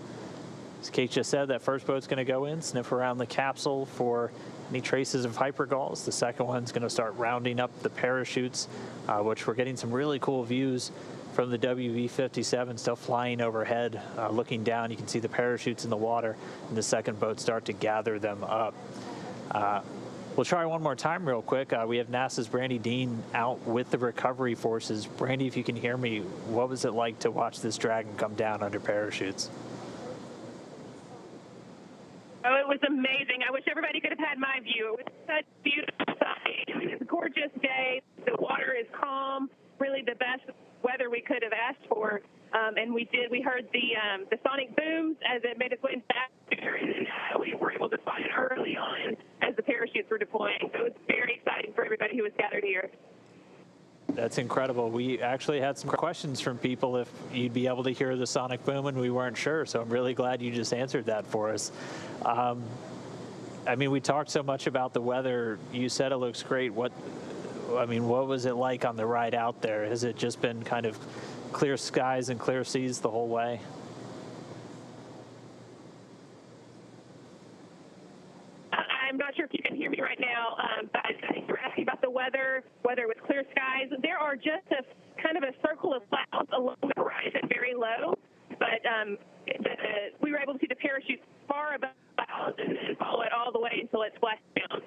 As Kate just said, that first boat's going to go in, sniff around the capsule for any traces of hypergalls. The second one's going to start rounding up the parachutes, which we're getting some really cool views from the WV-57 still flying overhead. Looking down, you can see the parachutes in the water, and the second boat start to gather them up. We'll try one more time real quick. We have NASA's Brandy Dean out with the recovery forces. Brandy, if you can hear me, what was it like to watch this Dragon come down under parachutes? Oh, it was amazing. I wish everybody could have had my view. It was such a beautiful sight. I mean, it's a gorgeous day. The water is calm, really the best weather we could have asked for. And we heard the sonic booms as it made its way back there, and we were able to find it early on as the parachutes were deploying. So it was very exciting for everybody who was gathered here. That's incredible. We actually had some questions from people if you'd be able to hear the sonic boom, and we weren't sure. So I'm really glad you just answered that for us. I mean, we talked so much about the weather. You said it looks great. What was it like on the ride out there? Has it just been kind of clear skies and clear seas the whole way? I'm not sure if you can hear me right now, but I think you're asking about the weather, whether it was clear skies. There are just a kind of a circle of clouds along the horizon, very low, but we were able to see the parachute far above the clouds and follow it all the way until it splashed down.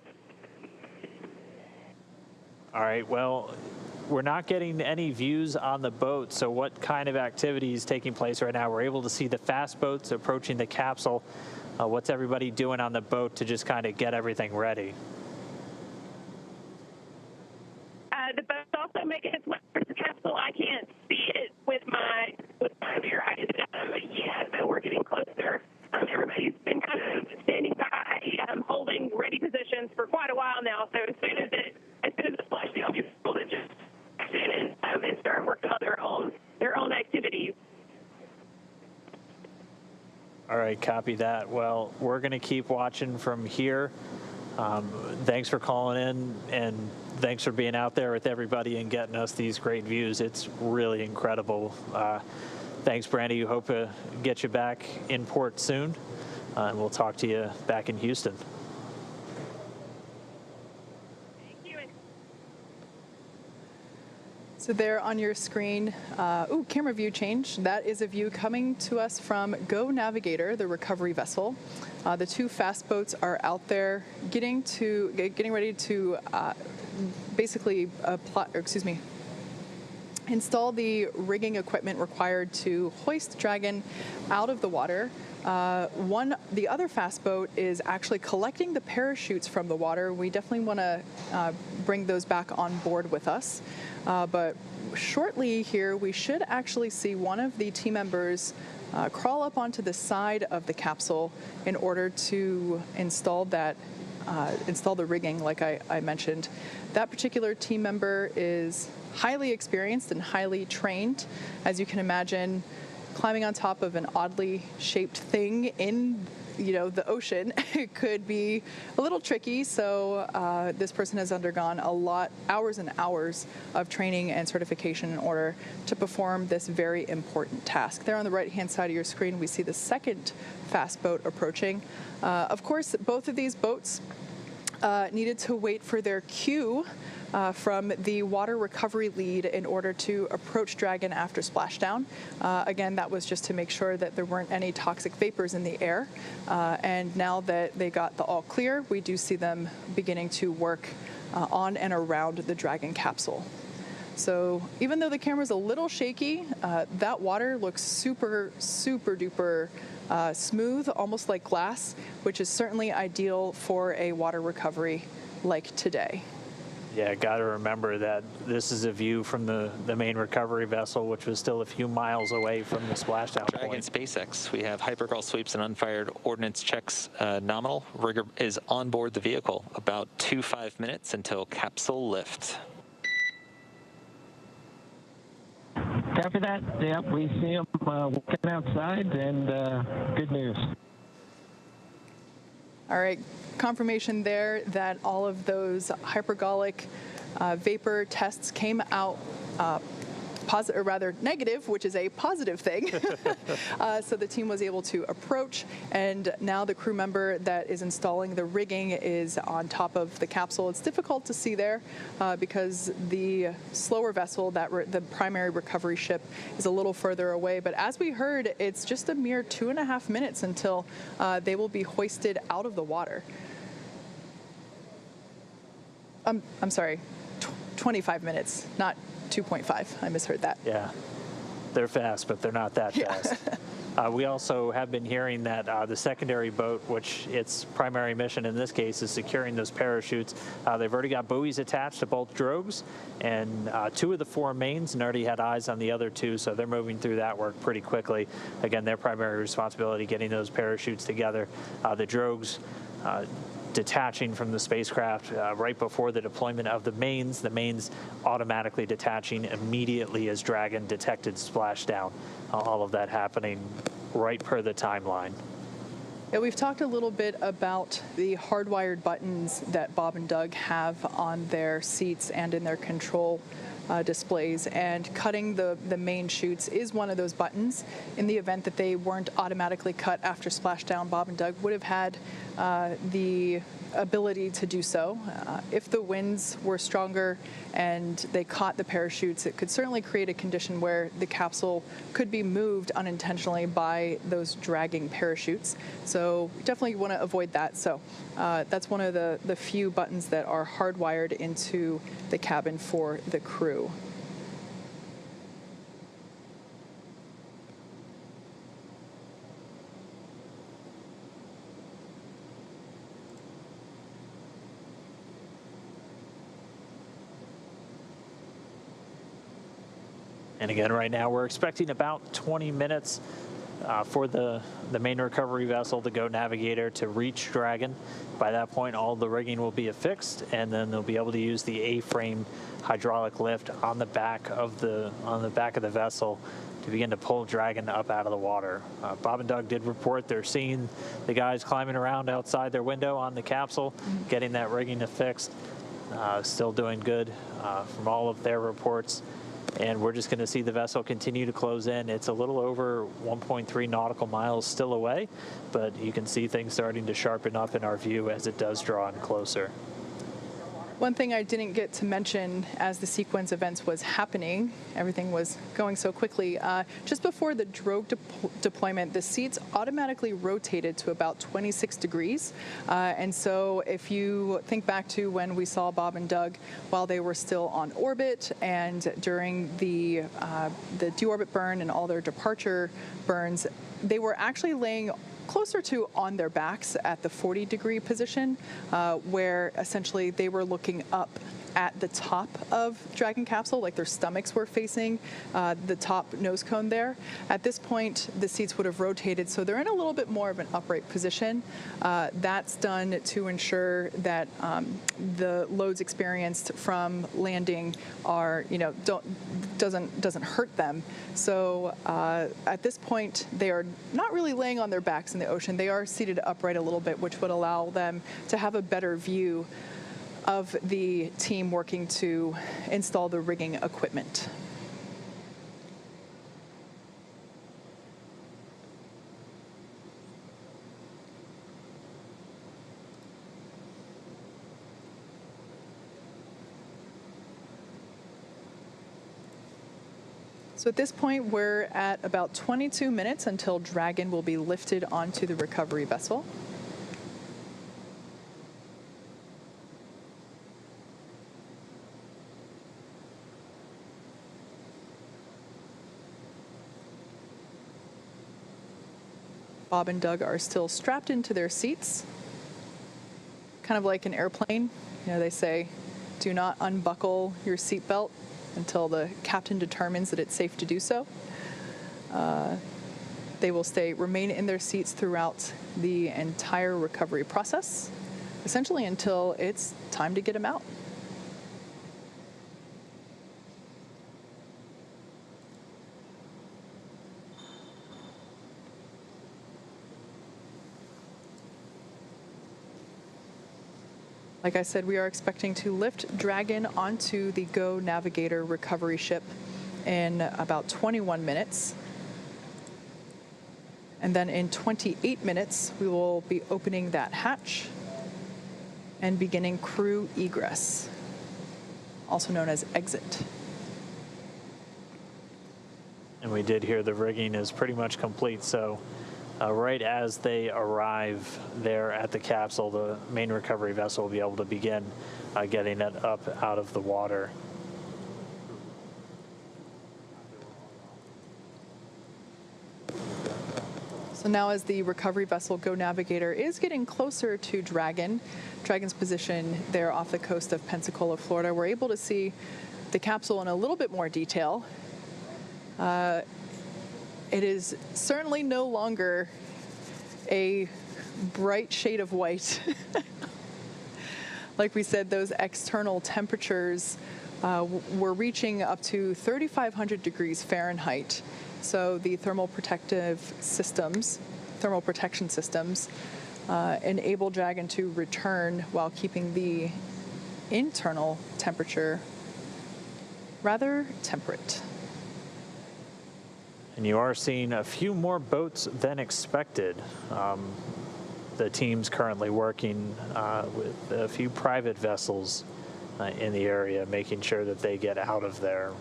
All right, well, we're not getting any views on the boat, so what kind of activity is taking place right now? We're able to see the fast boats approaching the capsule. What's everybody doing on the boat to just kind of get everything ready? The boat's also making its way towards the capsule. I can't see it with my mirror eyes, yet, but we're getting closer. Everybody's been kind of standing by, holding ready positions for quite a while now. So as soon as it splashed down, people to just stand and start working on their own activities. All right, copy that. Well, we're going to keep watching from here. Thanks for calling in, and thanks for being out there with everybody and getting us these great views. It's really incredible. Thanks, Brandy. Hope to get you back in port soon, and we'll talk to you back in Houston. So there on your screen, camera view change. That is a view coming to us from Go Navigator, the recovery vessel. The two fast boats are out there getting ready to install the rigging equipment required to hoist Dragon out of the water. The other fast boat is actually collecting the parachutes from the water. We definitely want to bring those back on board with us. But shortly here, we should actually see one of the team members crawl up onto the side of the capsule in order to install the rigging, like I mentioned. That particular team member is highly experienced and highly trained. As you can imagine, climbing on top of an oddly shaped thing in the ocean could be a little tricky. So this person has undergone hours and hours of training and certification in order to perform this very important task. There on the right-hand side of your screen, we see the second fast boat approaching. Of course, both of these boats needed to wait for their cue from the water recovery lead in order to approach Dragon after splashdown. Again, that was just to make sure that there weren't any toxic vapors in the air. And now that they got the all clear, we do see them beginning to work on and around the Dragon capsule. So even though the camera's a little shaky, that water looks super, super duper smooth, almost like glass, which is certainly ideal for a water recovery like today. Yeah, got to remember that this is a view from the main recovery vessel, which was still a few miles away from the splashdown Dragon point. SpaceX. We have hypergol sweeps and unfired ordnance checks nominal. Rigger is on board the vehicle. About 5 minutes until capsule lift. Copy that. Yep, we see them walking outside, and good news. All right, confirmation there that all of those hypergolic vapor tests came out negative, which is a positive thing. So the team was able to approach, and now the crew member that is installing the rigging is on top of the capsule. It's difficult to see there because the slower vessel, the primary recovery ship, is a little further away. But as we heard, it's just a mere 2.5 minutes until they will be hoisted out of the water. I'm sorry, 25 minutes, not 2.5. I misheard that. Yeah, they're fast, but they're not that fast. We also have been hearing that the secondary boat, which its primary mission in this case is securing those parachutes, they've already got buoys attached to both drogues and 2 of the 4 mains, and already had eyes on the other 2, so they're moving through that work pretty quickly. Again, their primary responsibility getting those parachutes together. The drogues detaching from the spacecraft right before the deployment of the mains automatically detaching immediately as Dragon detected splashdown. All of that happening right per the timeline. Yeah, we've talked a little bit about the hardwired buttons that Bob and Doug have on their seats and in their control displays, and cutting the main chutes is one of those buttons. In the event that they weren't automatically cut after splashdown, Bob and Doug would have had the ability to do so. If the winds were stronger and they caught the parachutes, it could certainly create a condition where the capsule could be moved unintentionally by those dragging parachutes. So we definitely want to avoid that. So that's one of the few buttons that are hardwired into the cabin for the crew. And again, right now we're expecting about 20 minutes for the main recovery vessel, the Go Navigator, to reach Dragon. By that point, all the rigging will be affixed, and then they'll be able to use the A-frame hydraulic lift on the back of the vessel to begin to pull Dragon up out of the water. Bob and Doug did report they're seeing the guys climbing around outside their window on the capsule, getting that rigging affixed. Still doing good from all of their reports. And we're just going to see the vessel continue to close in. It's a little over 1.3 nautical miles still away, but you can see things starting to sharpen up in our view as it does draw in closer. One thing I didn't get to mention as the sequence events was happening, everything was going so quickly, just before the drogue deployment, the seats automatically rotated to about 26 degrees. And so if you think back to when we saw Bob and Doug while they were still on orbit and during the deorbit burn and all their departure burns, they were actually laying closer to on their backs at the 40-degree position, where essentially they were looking up at the top of Dragon capsule, like their stomachs were facing the top nose cone there. At this point, the seats would have rotated, so they're in a little bit more of an upright position. That's done to ensure that the loads experienced from landing are, doesn't hurt them. So at this point, they are not really laying on their backs in the ocean. They are seated upright a little bit, which would allow them to have a better view of the team working to install the rigging equipment. So at this point, we're at about 22 minutes until Dragon will be lifted onto the recovery vessel. Bob and Doug are still strapped into their seats, kind of like an airplane. They say, do not unbuckle your seatbelt until the captain determines that it's safe to do so. They will remain in their seats throughout the entire recovery process, essentially until it's time to get them out. Like I said, we are expecting to lift Dragon onto the Go Navigator recovery ship in about 21 minutes. And then in 28 minutes, we will be opening that hatch and beginning crew egress, also known as exit. And we did hear the rigging is pretty much complete, so right as they arrive there at the capsule, the main recovery vessel will be able to begin getting it up out of the water. So now as the recovery vessel Go Navigator is getting closer to Dragon's position there off the coast of Pensacola, Florida, we're able to see the capsule in a little bit more detail. It is certainly no longer a bright shade of white. Like we said, those external temperatures were reaching up to 3,500 degrees Fahrenheit. So the thermal protection systems enable Dragon to return while keeping the internal temperature rather temperate. And you are seeing a few more boats than expected. The team's currently working with a few private vessels in the area, making sure that they get out of there.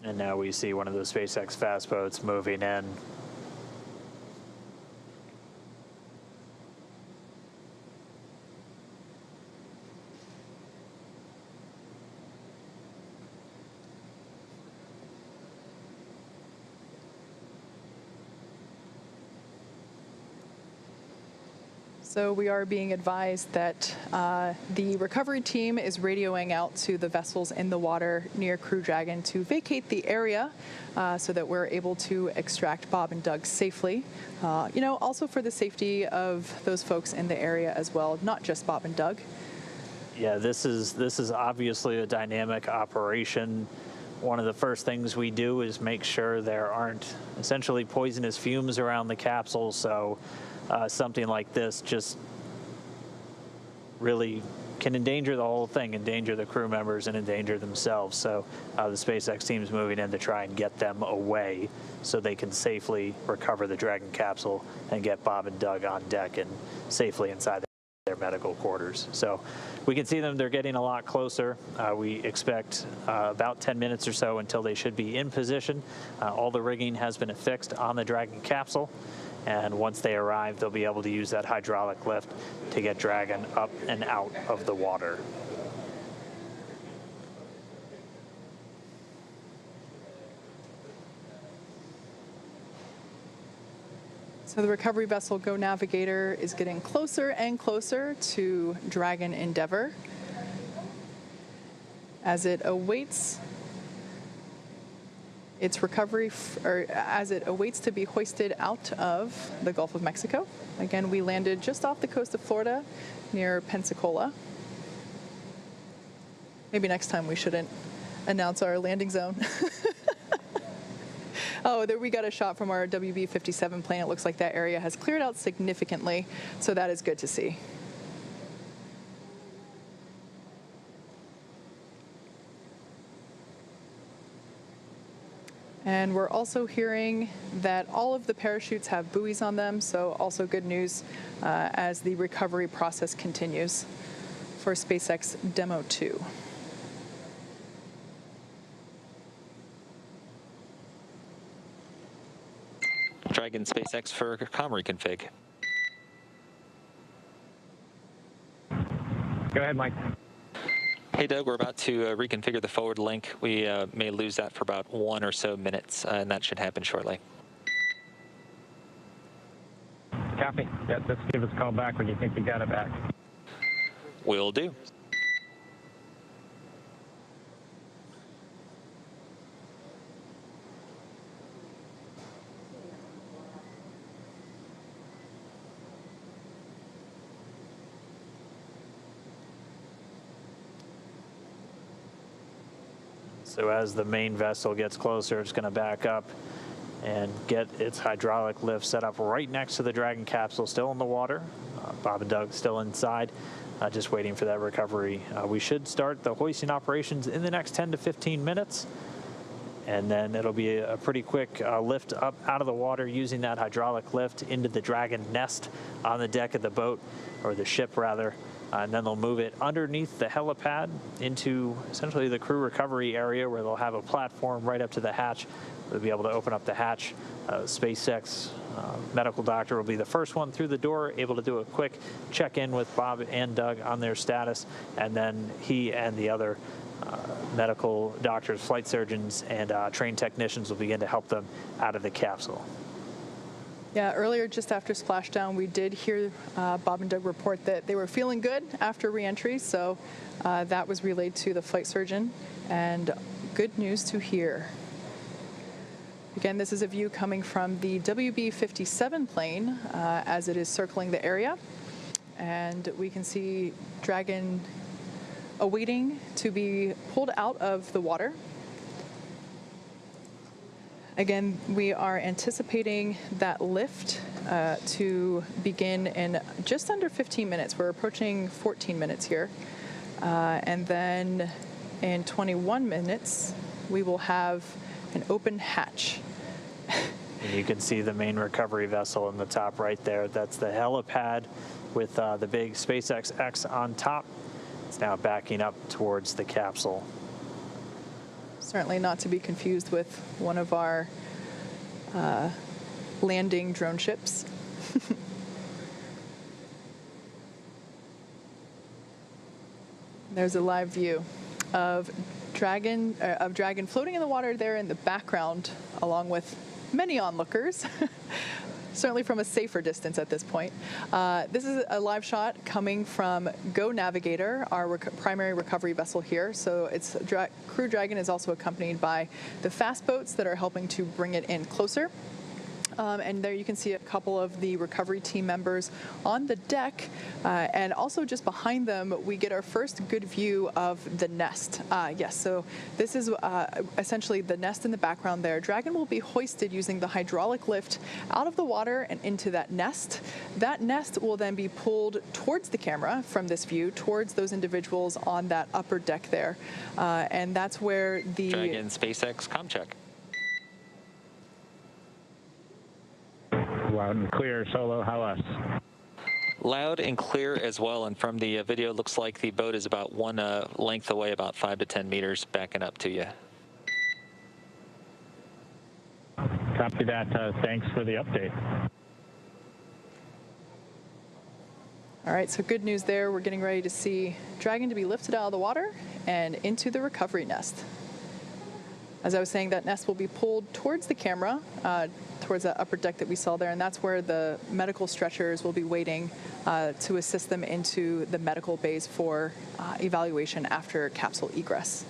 And now we see one of the SpaceX fast boats moving in. So we are being advised that the recovery team is radioing out to the vessels in the water near Crew Dragon to vacate the area so that we're able to extract Bob and Doug safely. Also for the safety of those folks in the area as well, not just Bob and Doug. Yeah, this is obviously a dynamic operation. One of the first things we do is make sure there aren't essentially poisonous fumes around the capsule, so something like this just really can endanger the whole thing, endanger the crew members and endanger themselves. So the SpaceX team is moving in to try and get them away so they can safely recover the Dragon capsule and get Bob and Doug on deck and safely inside their medical quarters. So we can see them, they're getting a lot closer. We expect about 10 minutes or so until they should be in position. All the rigging has been affixed on the Dragon capsule. And once they arrive, they'll be able to use that hydraulic lift to get Dragon up and out of the water. So the recovery vessel Go Navigator is getting closer and closer to Dragon Endeavour as it awaits its recovery, as it awaits to be hoisted out of the Gulf of Mexico. Again, we landed just off the coast of Florida near Pensacola. Maybe next time we shouldn't announce our landing zone. Oh, there we got a shot from our WB-57 plane. It looks like that area has cleared out significantly, so that is good to see. And we're also hearing that all of the parachutes have buoys on them, so also good news as the recovery process continues for SpaceX Demo 2. Dragon SpaceX for comm reconfig. Go ahead, Mike. Hey, Doug, we're about to reconfigure the forward link. We may lose that for about 1 or so minutes, and that should happen shortly. Copy. Yeah, just give us a call back when you think you got it back. Will do. So as the main vessel gets closer, it's going to back up and get its hydraulic lift set up right next to the Dragon capsule, still in the water. Bob and Doug still inside, just waiting for that recovery. We should start the hoisting operations in the next 10 to 15 minutes. And then it'll be a pretty quick lift up out of the water using that hydraulic lift into the Dragon nest on the deck of the boat, or the ship rather. And then they'll move it underneath the helipad into essentially the crew recovery area, where they'll have a platform right up to the hatch. They'll be able to open up the hatch. SpaceX medical doctor will be the first one through the door, able to do a quick check-in with Bob and Doug on their status, and then he and the other medical doctors, flight surgeons, and trained technicians will begin to help them out of the capsule. Yeah, earlier, just after splashdown, we did hear Bob and Doug report that they were feeling good after reentry, so that was relayed to the flight surgeon, and good news to hear. Again, this is a view coming from the WB-57 plane as it is circling the area, and we can see Dragon awaiting to be pulled out of the water. Again, we are anticipating that lift to begin in just under 15 minutes. We're approaching 14 minutes here. And then in 21 minutes, we will have an open hatch. And you can see the main recovery vessel in the top right there. That's the helipad with the big SpaceX X on top. It's now backing up towards the capsule. Certainly not to be confused with one of our landing drone ships. There's a live view of Dragon floating in the water there in the background, along with many onlookers. certainly from a safer distance at this point. This is a live shot coming from Go Navigator, our primary recovery vessel here. So its Crew Dragon is also accompanied by the fast boats that are helping to bring it in closer. And there you can see a couple of the recovery team members on the deck. And also just behind them, we get our first good view of the nest. Yes, so this is essentially the nest in the background there. Dragon will be hoisted using the hydraulic lift out of the water and into that nest. That nest will then be pulled towards the camera from this view, towards those individuals on that upper deck there. And that's where the Dragon SpaceX ComCheck. Loud and clear, Solo. How us? Loud and clear as well, and from the video, it looks like the boat is about one length away, about 5 to 10 meters, backing up to you. Copy that. Thanks for the update. All right, so good news there. We're getting ready to see Dragon to be lifted out of the water and into the recovery nest. As I was saying, that nest will be pulled towards the camera, towards that upper deck that we saw there, and that's where the medical stretchers will be waiting to assist them into the medical bays for evaluation after capsule egress.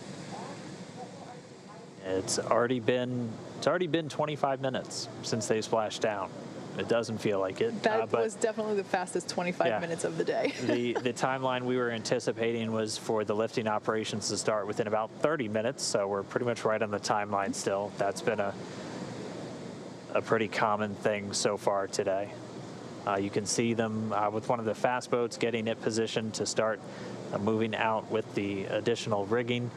It's already been 25 minutes since they splashed down. It doesn't feel like it. That was definitely the fastest 25 minutes of the day. the timeline we were anticipating was for the lifting operations to start within about 30 minutes, so we're pretty much right on the timeline still. That's been a pretty common thing so far today. You can see them with one of the fast boats getting it positioned to start moving out with the additional rigging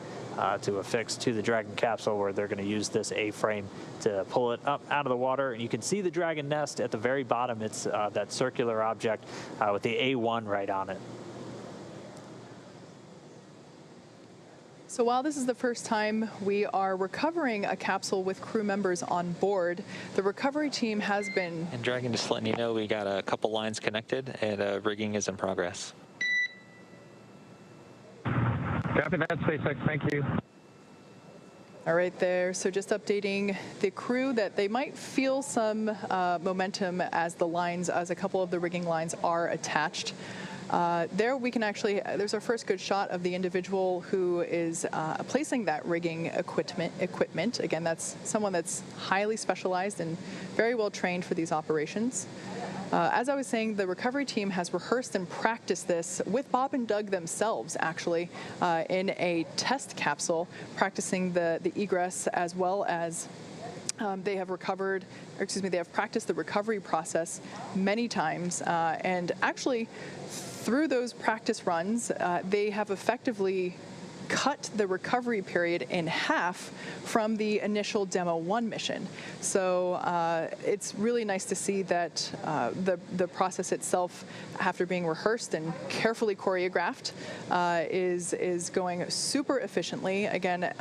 to affix to the Dragon capsule, where they're going to use this A-frame to pull it up out of the water. And you can see the Dragon nest at the very bottom. It's that circular object with the A1 right on it. So while this is the first time we are recovering a capsule with crew members on board, the recovery team has been... And Dragon, just letting you know, we got a couple lines connected and rigging is in progress. Copy that, SpaceX. Thank you. All right there. So just updating the crew that they might feel some momentum as a couple of the rigging lines are attached. There we can actually, there's our first good shot of the individual who is placing that rigging equipment. Again, that's someone that's highly specialized and very well trained for these operations. As I was saying, the recovery team has rehearsed and practiced this with Bob and Doug themselves, actually, in a test capsule, practicing the egress as well as they have practiced the recovery process many times. And actually, through those practice runs, they have effectively cut the recovery period in half from the initial Demo 1 mission. So it's really nice to see that the process itself, after being rehearsed and carefully choreographed, is going super efficiently. Again,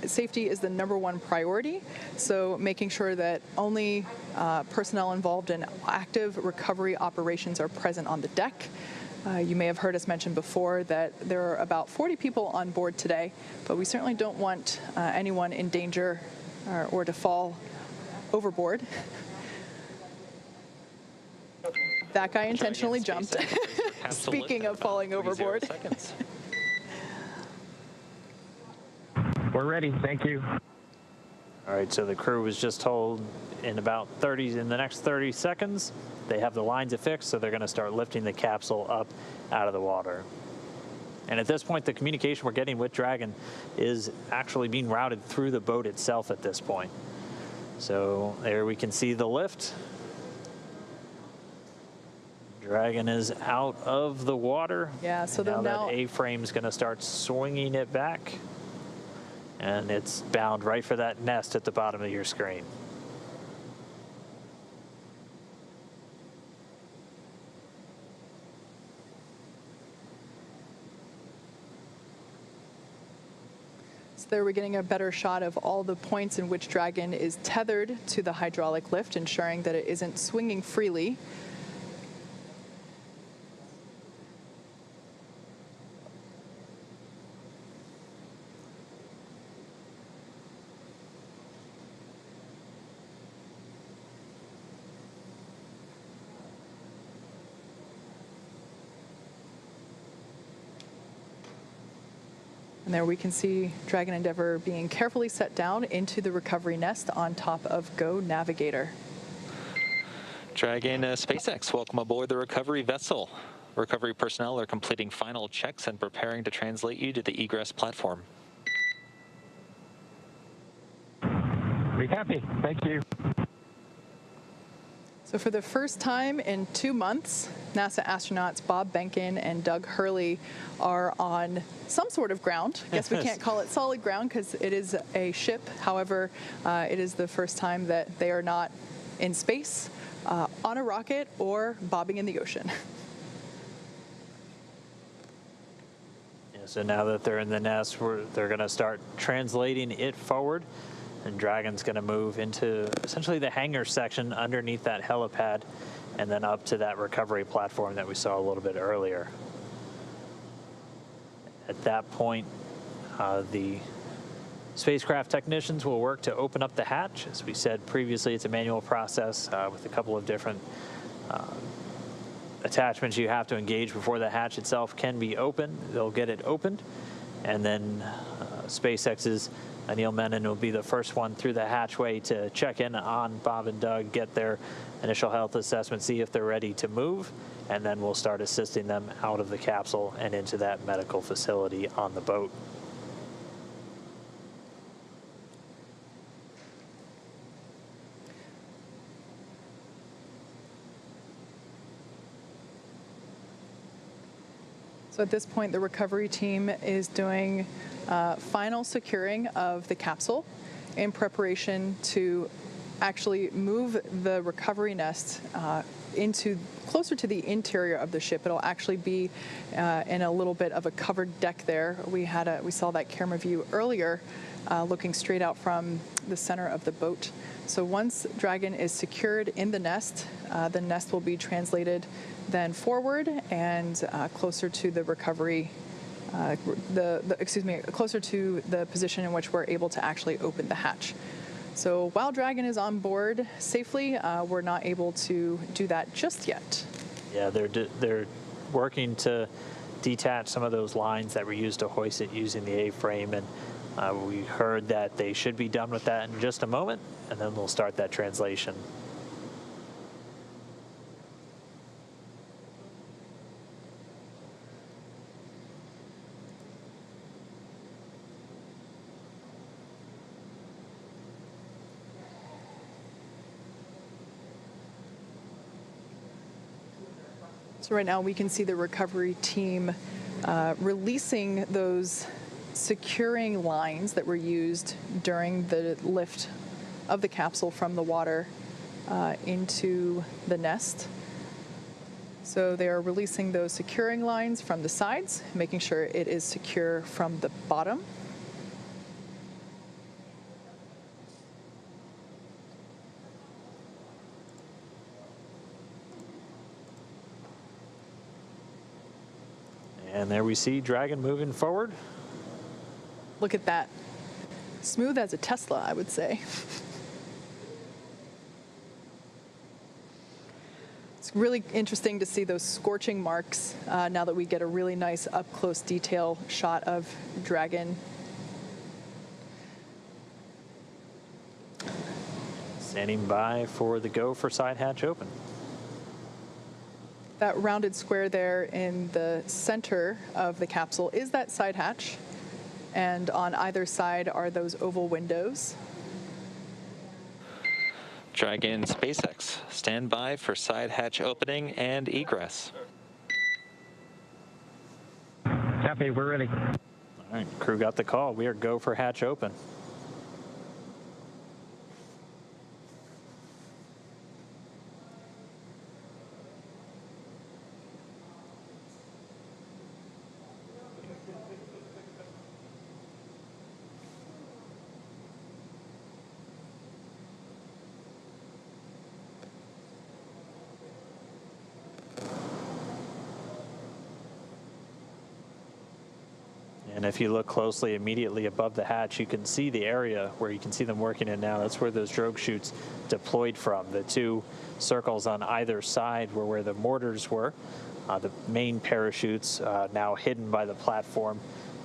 safety is the #1 priority, so making sure that only personnel involved in active recovery operations are present on the deck. You may have heard us mention before that there are about 40 people on board today, but we certainly don't want anyone in danger or to fall overboard. That guy intentionally jumped. Speaking of falling overboard. We're ready. Thank you. All right, so the crew was just told in the next 30 seconds, they have the lines affixed, so they're going to start lifting the capsule up out of the water. And at this point, the communication we're getting with Dragon is actually being routed through the boat itself at this point. So there we can see the lift. Dragon is out of the water. Yeah, so now now that A-frame is going to start swinging it back. And it's bound right for that nest at the bottom of your screen. So there we're getting a better shot of all the points in which Dragon is tethered to the hydraulic lift, ensuring that it isn't swinging freely. And there we can see Dragon Endeavour being carefully set down into the recovery nest on top of Go Navigator. Dragon SpaceX, welcome aboard the recovery vessel. Recovery personnel are completing final checks and preparing to translate you to the egress platform. Be happy. Thank you. So for the first time in 2 months, NASA astronauts Bob Behnken and Doug Hurley are on some sort of ground. I guess we can't call it solid ground because it is a ship. However, it is the first time that they are not in space, on a rocket, or bobbing in the ocean. Yeah, so now that they're in the nest, they're going to start translating it forward. And Dragon's going to move into essentially the hangar section underneath that helipad and then up to that recovery platform that we saw a little bit earlier. At that point, the spacecraft technicians will work to open up the hatch. As we said previously, it's a manual process with a couple of different attachments you have to engage before the hatch itself can be opened. They'll get it opened, and then SpaceX's Neil Menon will be the first one through the hatchway to check in on Bob and Doug, get their initial health assessment, see if they're ready to move, and then we'll start assisting them out of the capsule and into that medical facility on the boat. So at this point, the recovery team is doing final securing of the capsule in preparation to actually move the recovery nest into closer to the interior of the ship. It'll actually be in a little bit of a covered deck there. We saw that camera view earlier, looking straight out from the center of the boat. So once Dragon is secured in the nest will be translated then forward and closer to the recovery, closer to the position in which we're able to actually open the hatch. So while Dragon is on board safely, we're not able to do that just yet. Yeah, they're working to detach some of those lines that were used to hoist it using the A-frame, and we heard that they should be done with that in just a moment, and then we'll start that translation. So right now we can see the recovery team releasing those securing lines that were used during the lift of the capsule from the water into the nest. So they are releasing those securing lines from the sides, making sure it is secure from the bottom. And there we see Dragon moving forward. Look at that. Smooth as a Tesla, I would say. It's really interesting to see those scorching marks now that we get a really nice up-close detail shot of Dragon. Standing by for the go for side hatch open. That rounded square there in the center of the capsule is that side hatch, and on either side are those oval windows. Dragon SpaceX, stand by for side hatch opening and egress. Happy, we're ready. All right, crew got the call. We are go for hatch open. And if you look closely, immediately above the hatch, you can see the area where you can see them working in now. That's where those drogue chutes deployed from. The two circles on either side were where the mortars were. The main parachutes now hidden by the platform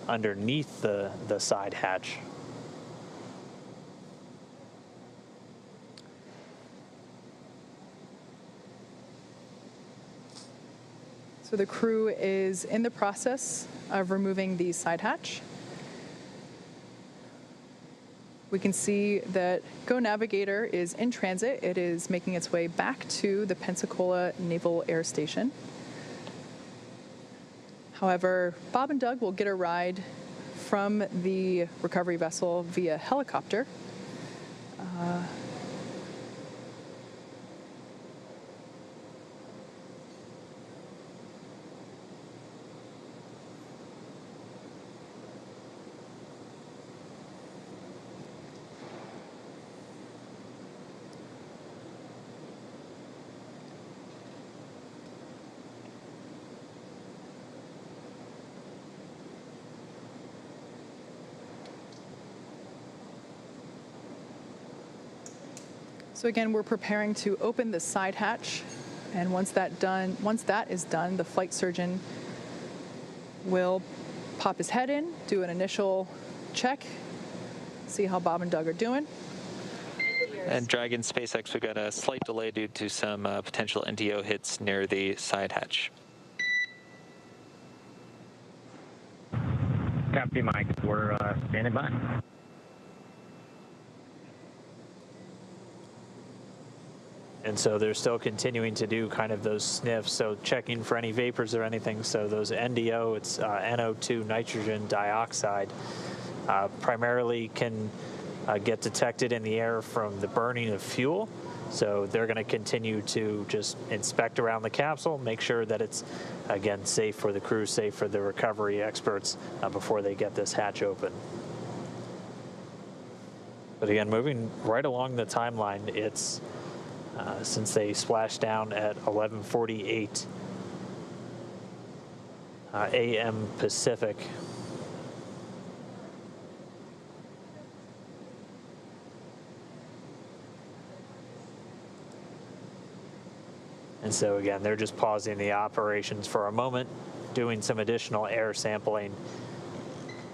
underneath the side hatch. So the crew is in the process of removing the side hatch. We can see that Go Navigator is in transit. It is making its way back to the Pensacola Naval Air Station. However, Bob and Doug will get a ride from the recovery vessel via helicopter. So again, we're preparing to open the side hatch, and once that is done, the flight surgeon will pop his head in, do an initial check, see how Bob and Doug are doing. And Dragon SpaceX, we've got a slight delay due to some potential NDO hits near the side hatch. Copy, Mike. We're standing by. And so they're still continuing to do kind of those sniffs, so checking for any vapors or anything. So those NDO, it's NO2, nitrogen dioxide, primarily can get detected in the air from the burning of fuel. So they're going to continue to just inspect around the capsule, make sure that it's, again, safe for the crew, safe for the recovery experts before they get this hatch open. But again, moving right along the timeline, it's since they splashed down at 11:48 a.m. Pacific. And so again, they're just pausing the operations for a moment, doing some additional air sampling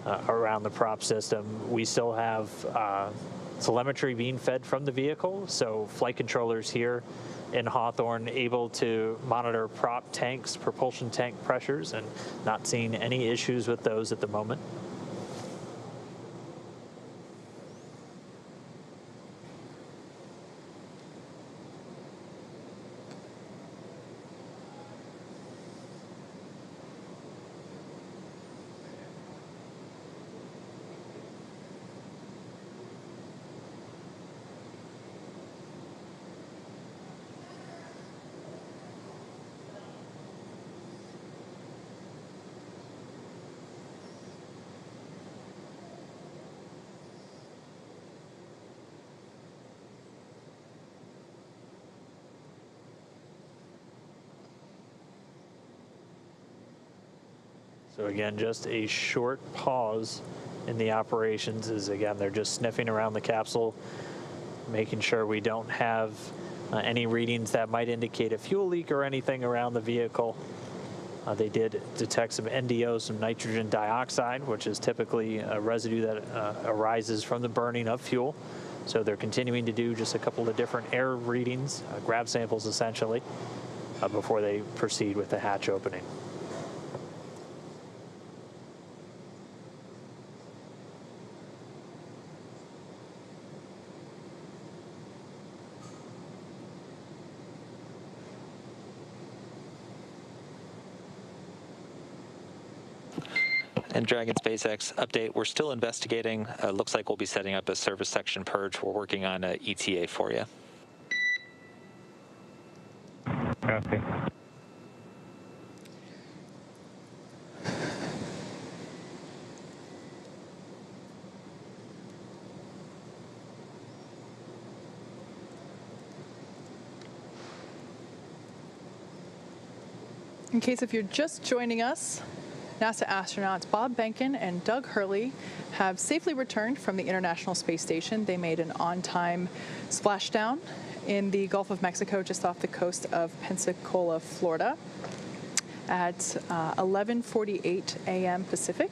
around the prop system. We still have telemetry being fed from the vehicle, so flight controllers here in Hawthorne able to monitor prop tanks, propulsion tank pressures, and not seeing any issues with those at the moment. So again, just a short pause in the operations as, again, they're just sniffing around the capsule, making sure we don't have any readings that might indicate a fuel leak or anything around the vehicle. They did detect some NDO, some nitrogen dioxide, which is typically a residue that arises from the burning of fuel. So they're continuing to do just a couple of different air readings, grab samples essentially, before they proceed with the hatch opening. And Dragon SpaceX update, we're still investigating. Looks like we'll be setting up a service section purge. We're working on an ETA for you. Copy. In case if you're just joining us, NASA astronauts Bob Behnken and Doug Hurley have safely returned from the International Space Station. They made an on-time splashdown in the Gulf of Mexico just off the coast of Pensacola, Florida at 11:48 a.m. Pacific.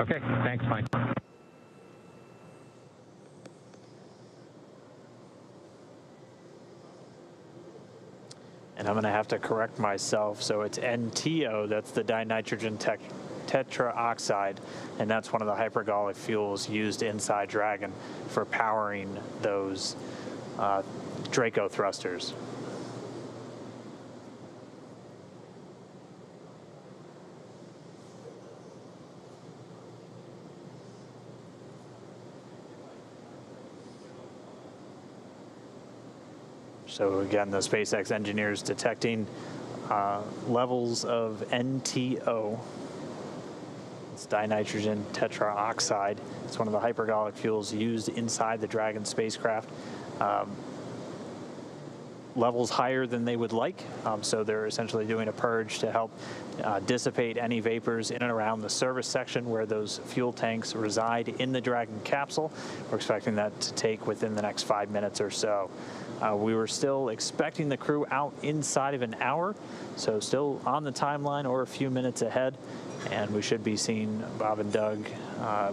Okay, thanks, Mike. And I'm going to have to correct myself. So it's NTO, that's the dinitrogen tetraoxide, and that's one of the hypergolic fuels used inside Dragon for powering those Draco thrusters. So again, the SpaceX engineers detecting levels of NTO. It's dinitrogen tetraoxide. It's one of the hypergolic fuels used inside the Dragon spacecraft. Levels higher than they would like, so they're essentially doing a purge to help dissipate any vapors in and around the service section where those fuel tanks reside in the Dragon capsule. We're expecting that to take within the next 5 minutes or so. We were still expecting the crew out inside of an hour, so still on the timeline or a few minutes ahead, and we should be seeing Bob and Doug.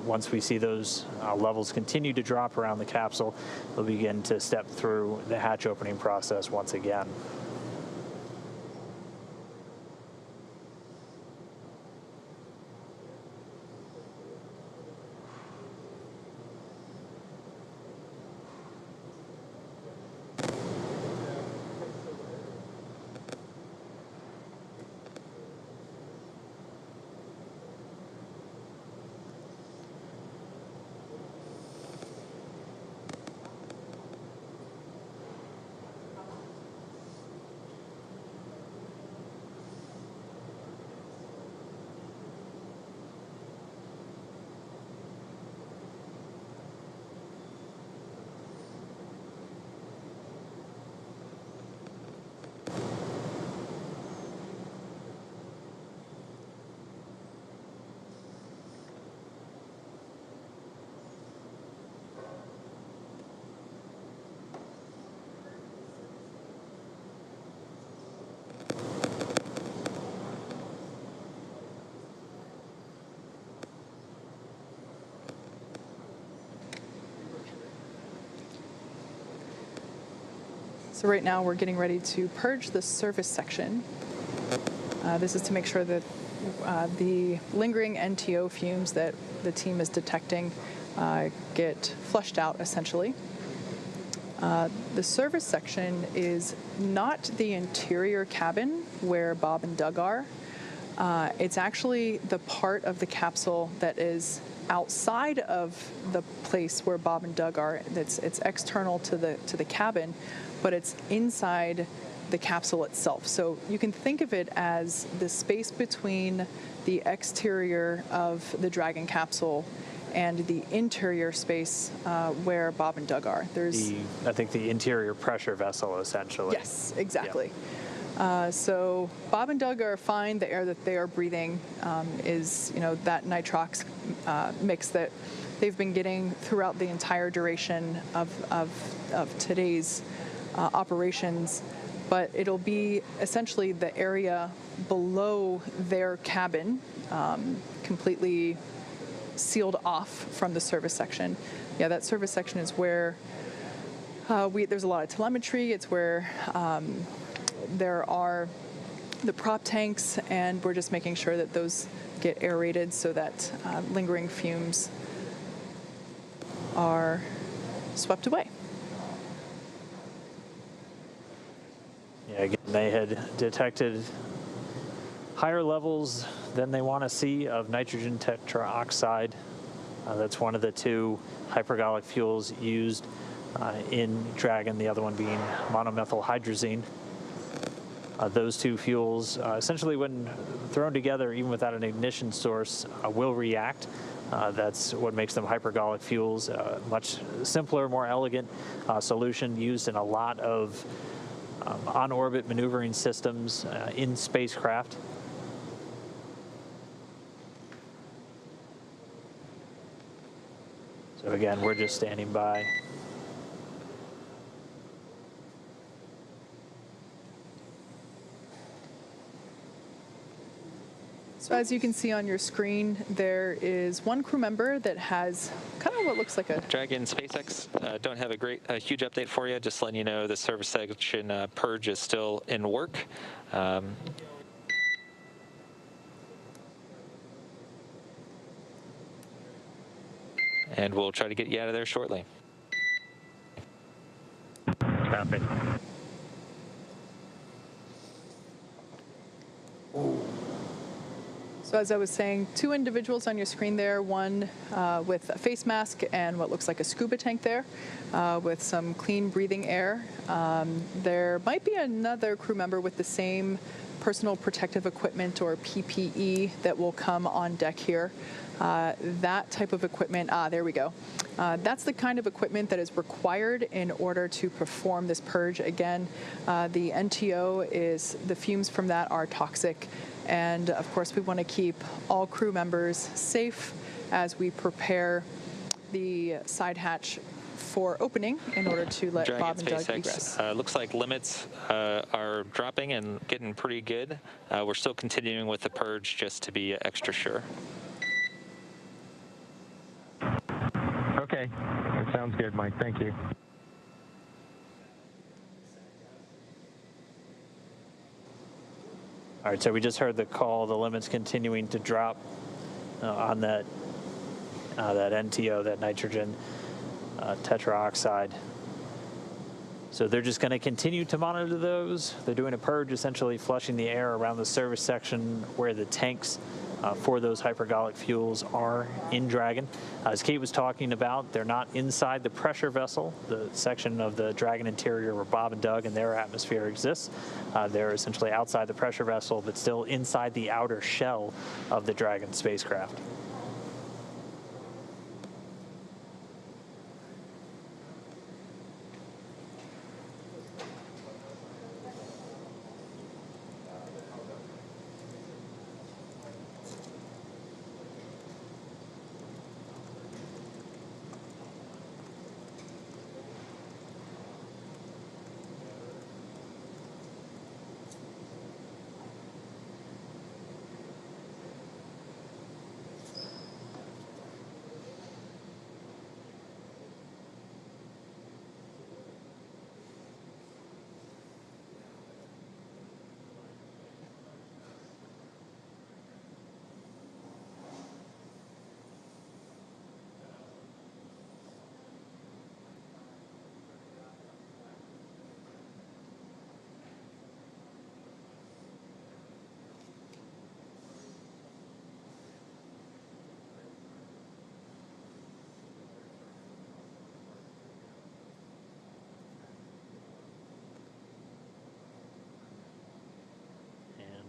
Once we see those levels continue to drop around the capsule, we'll begin to step through the hatch opening process once again. So right now we're getting ready to purge the service section. This is to make sure that the lingering NTO fumes that the team is detecting get flushed out, essentially. The service section is not the interior cabin where Bob and Doug are. It's actually the part of the capsule that is outside of the place where Bob and Doug are. It's external to the cabin, but it's inside the capsule itself. So you can think of it as the space between the exterior of the Dragon capsule and the interior space where Bob and Doug are. There's, I think the interior pressure vessel, essentially. Yes, exactly. Yep. So Bob and Doug are fine. The air that they are breathing is, that nitrox mix that they've been getting throughout the entire duration of today's operations. But it'll be essentially the area below their cabin, completely sealed off from the service section. Yeah, that service section is where there's a lot of telemetry. It's where there are the prop tanks, and we're just making sure that those get aerated so that lingering fumes are swept away. Yeah, again, they had detected higher levels than they want to see of nitrogen tetraoxide. That's one of the two hypergolic fuels used in Dragon, the other one being monomethylhydrazine. Those two fuels, essentially when thrown together, even without an ignition source, will react. That's what makes them hypergolic fuels. Much simpler, more elegant solution used in a lot of on-orbit maneuvering systems in spacecraft. So again, we're just standing by. So as you can see on your screen, there is one crew member that has kind of what looks like a... Dragon SpaceX, don't have a huge update for you. Just letting you know the service section purge is still in work. And we'll try to get you out of there shortly. Copy. So as I was saying, two individuals on your screen there, one with a face mask and what looks like a scuba tank there with some clean breathing air. There might be another crew member with the same personal protective equipment or PPE that will come on deck here. That type of equipment, there we go. That's the kind of equipment that is required in order to perform this purge. Again, the NTO is, the fumes from that are toxic. And of course, we want to keep all crew members safe as we prepare the side hatch for opening in order to let Dragon Bob and Doug SpaceX, egress. looks like limits are dropping and getting pretty good. We're still continuing with the purge just to be extra sure. Okay, that sounds good, Mike. Thank you. All right, so we just heard the call. The limit's continuing to drop on that NTO, that nitrogen tetroxide. So they're just going to continue to monitor those. They're doing a purge, essentially flushing the air around the service section where the tanks for those hypergolic fuels are in Dragon. As Kate was talking about, they're not inside the pressure vessel, the section of the Dragon interior where Bob and Doug and their atmosphere exists. They're essentially outside the pressure vessel, but still inside the outer shell of the Dragon spacecraft.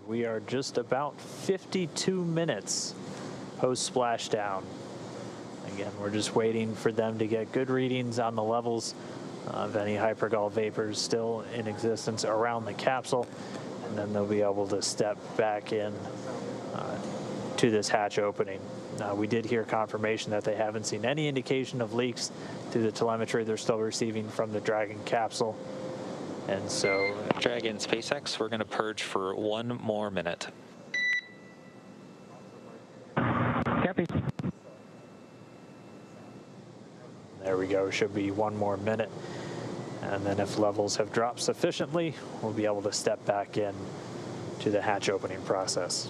We are just about 52 minutes post splashdown. Again, we're just waiting for them to get good readings on the levels of any hypergol vapors still in existence around the capsule, and then they'll be able to step back in to this hatch opening. We did hear confirmation that they haven't seen any indication of leaks through the telemetry they're still receiving from the Dragon capsule. And so, Dragon SpaceX, we're going to purge for 1 more minute. Copy. There we go. Should be 1 more minute. And then if levels have dropped sufficiently, we'll be able to step back in to the hatch opening process.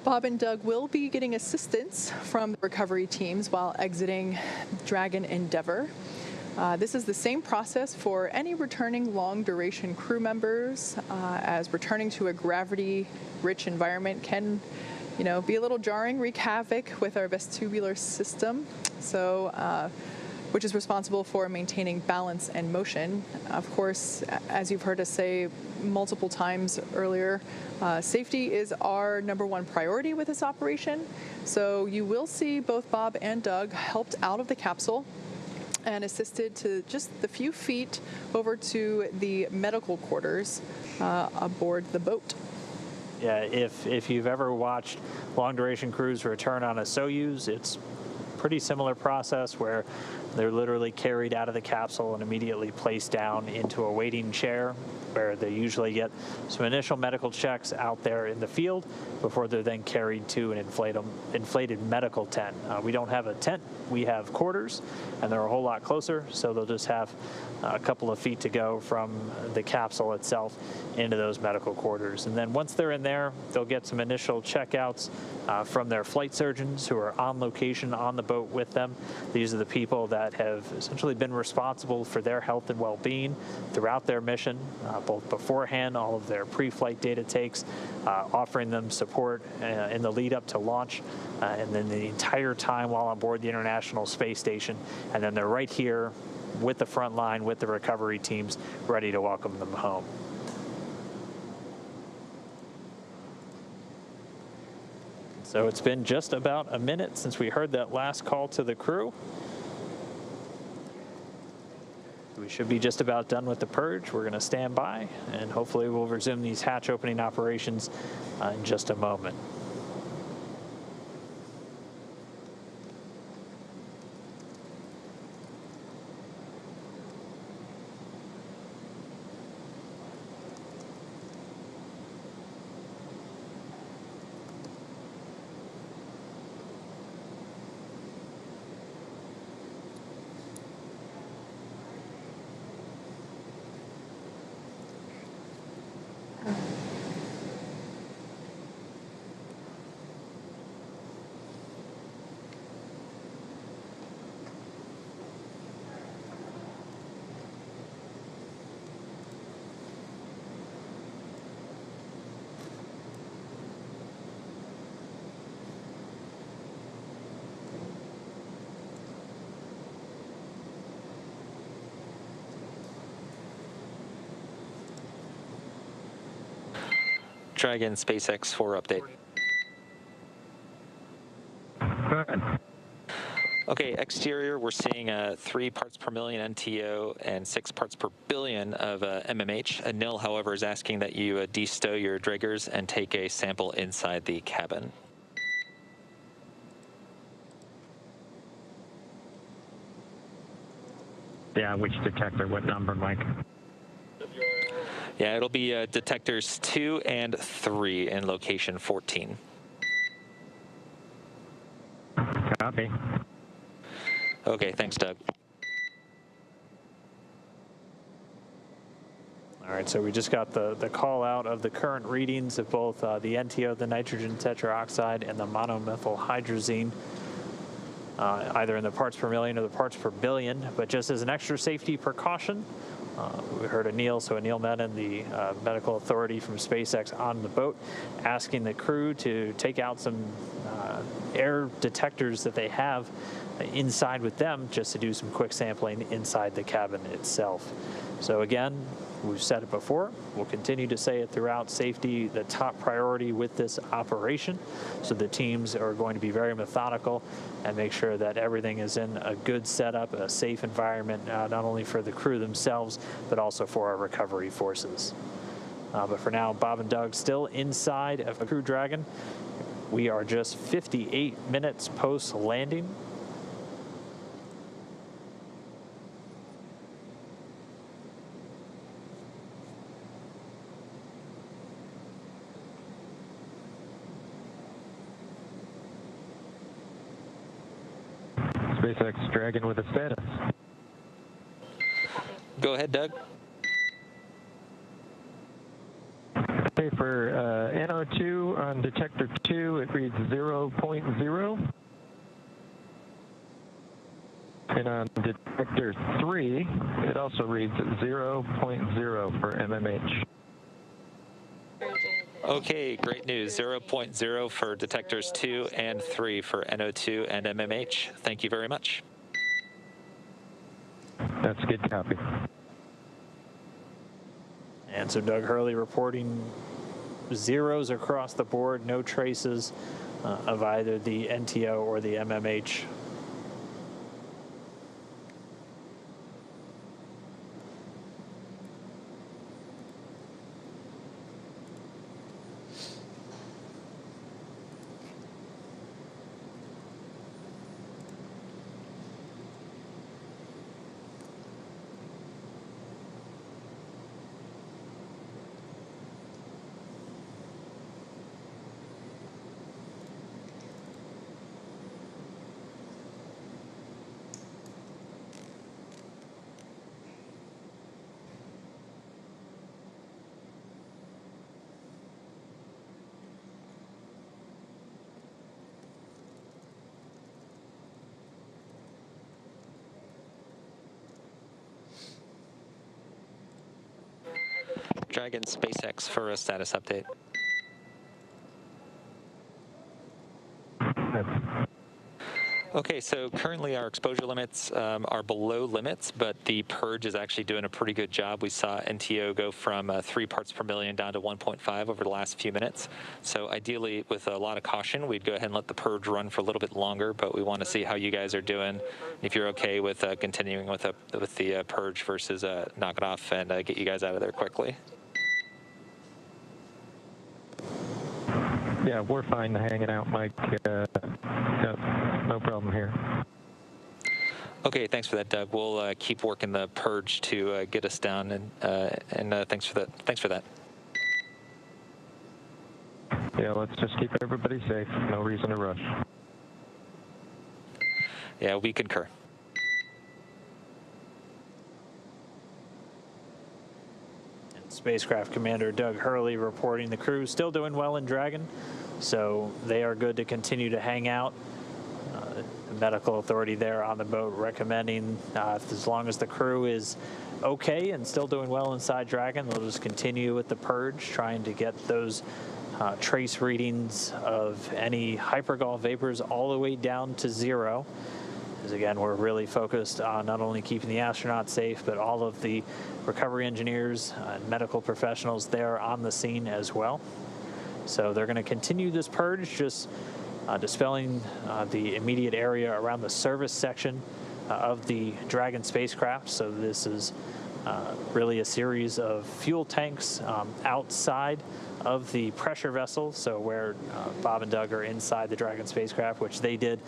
Bob and Doug will be getting assistance from the recovery teams while exiting Dragon Endeavour. This is the same process for any returning long-duration crew members, as returning to a gravity-rich environment can, be a little jarring, wreak havoc with our vestibular system. So, which is responsible for maintaining balance and motion. Of course, as you've heard us say multiple times earlier, safety is our #1 priority with this operation. So you will see both Bob and Doug helped out of the capsule and assisted to just the few feet over to the medical quarters aboard the boat. Yeah, if you've ever watched long-duration crews return on a Soyuz, it's pretty similar process where they're literally carried out of the capsule and immediately placed down into a waiting chair where they usually get some initial medical checks out there in the field before they're then carried to an inflated medical tent. We don't have a tent, we have quarters, and they're a whole lot closer, so they'll just have a couple of feet to go from the capsule itself into those medical quarters. And then once they're in there, they'll get some initial checkouts from their flight surgeons who are on location on the boat with them. These are the people that have essentially been responsible for their health and well-being throughout their mission, both beforehand, all of their pre-flight data takes, offering them support in the lead up to launch, and then the entire time while on board the International Space Station. And then they're right here with the front line, with the recovery teams, ready to welcome them home. So it's been just about a minute since we heard that last call to the crew. We should be just about done with the purge. We're going to stand by, and hopefully we'll resume these hatch opening operations in just a moment. Dragon SpaceX 4 update. Go ahead. Okay, exterior, we're seeing 3 parts per million NTO and 6 parts per billion of MMH. Nil, however, is asking that you destow your Driggers and take a sample inside the cabin. Yeah, which detector? What number, Mike? Yeah, it'll be detectors 2 and 3 in location 14. Copy. Okay, thanks, Doug. All right, so we just got the call out of the current readings of both the NTO, the nitrogen tetroxide, and the monomethyl hydrazine, either in the parts per million or the parts per billion. But just as an extra safety precaution, we heard Anil, so Anil Menon, the medical authority from SpaceX, on the boat, asking the crew to take out some air detectors that they have inside with them just to do some quick sampling inside the cabin itself. So again, we've said it before, we'll continue to say it throughout, safety the top priority with this operation. So the teams are going to be very methodical and make sure that everything is in a good setup, a safe environment, not only for the crew themselves, but also for our recovery forces. But for now, Bob and Doug still inside of a Crew Dragon. We are just 58 minutes post-landing. SpaceX Dragon with a status. Go ahead, Doug. Okay, for NO2 on detector 2, it reads 0.0. And on detector 3, it also reads 0.0 for MMH. Okay, great news. 0.0 for detectors 2 and 3 for NO2 and MMH. Thank you very much. That's a good copy. And so Doug Hurley reporting zeros across the board, no traces of either the NTO or the MMH. Dragon SpaceX for a status update. Okay, so currently our exposure limits are below limits, but the purge is actually doing a pretty good job. We saw NTO go from 3 parts per million down to 1.5 over the last few minutes. So ideally, with a lot of caution, we'd go ahead and let the purge run for a little bit longer, but we want to see how you guys are doing. If you're okay with continuing with the purge versus knock it off and get you guys out of there quickly. Yeah, we're fine hanging out, Mike. No problem here. Okay, thanks for that, Doug. We'll keep working the purge to get us down, and thanks for that. Thanks for that. Yeah, let's just keep everybody safe. No reason to rush. Yeah, we concur. Spacecraft Commander Doug Hurley reporting the crew still doing well in Dragon, so they are good to continue to hang out. The medical authority there on the boat recommending as long as the crew is okay and still doing well inside Dragon, they'll just continue with the purge, trying to get those trace readings of any hypergol vapors all the way down to 0. Because again, we're really focused on not only keeping the astronauts safe, but all of the recovery engineers and medical professionals there on the scene as well. So they're going to continue this purge, just dispelling the immediate area around the service section of the Dragon spacecraft. So this is really a series of fuel tanks outside of the pressure vessel, so where Bob and Doug are inside the Dragon spacecraft, which they did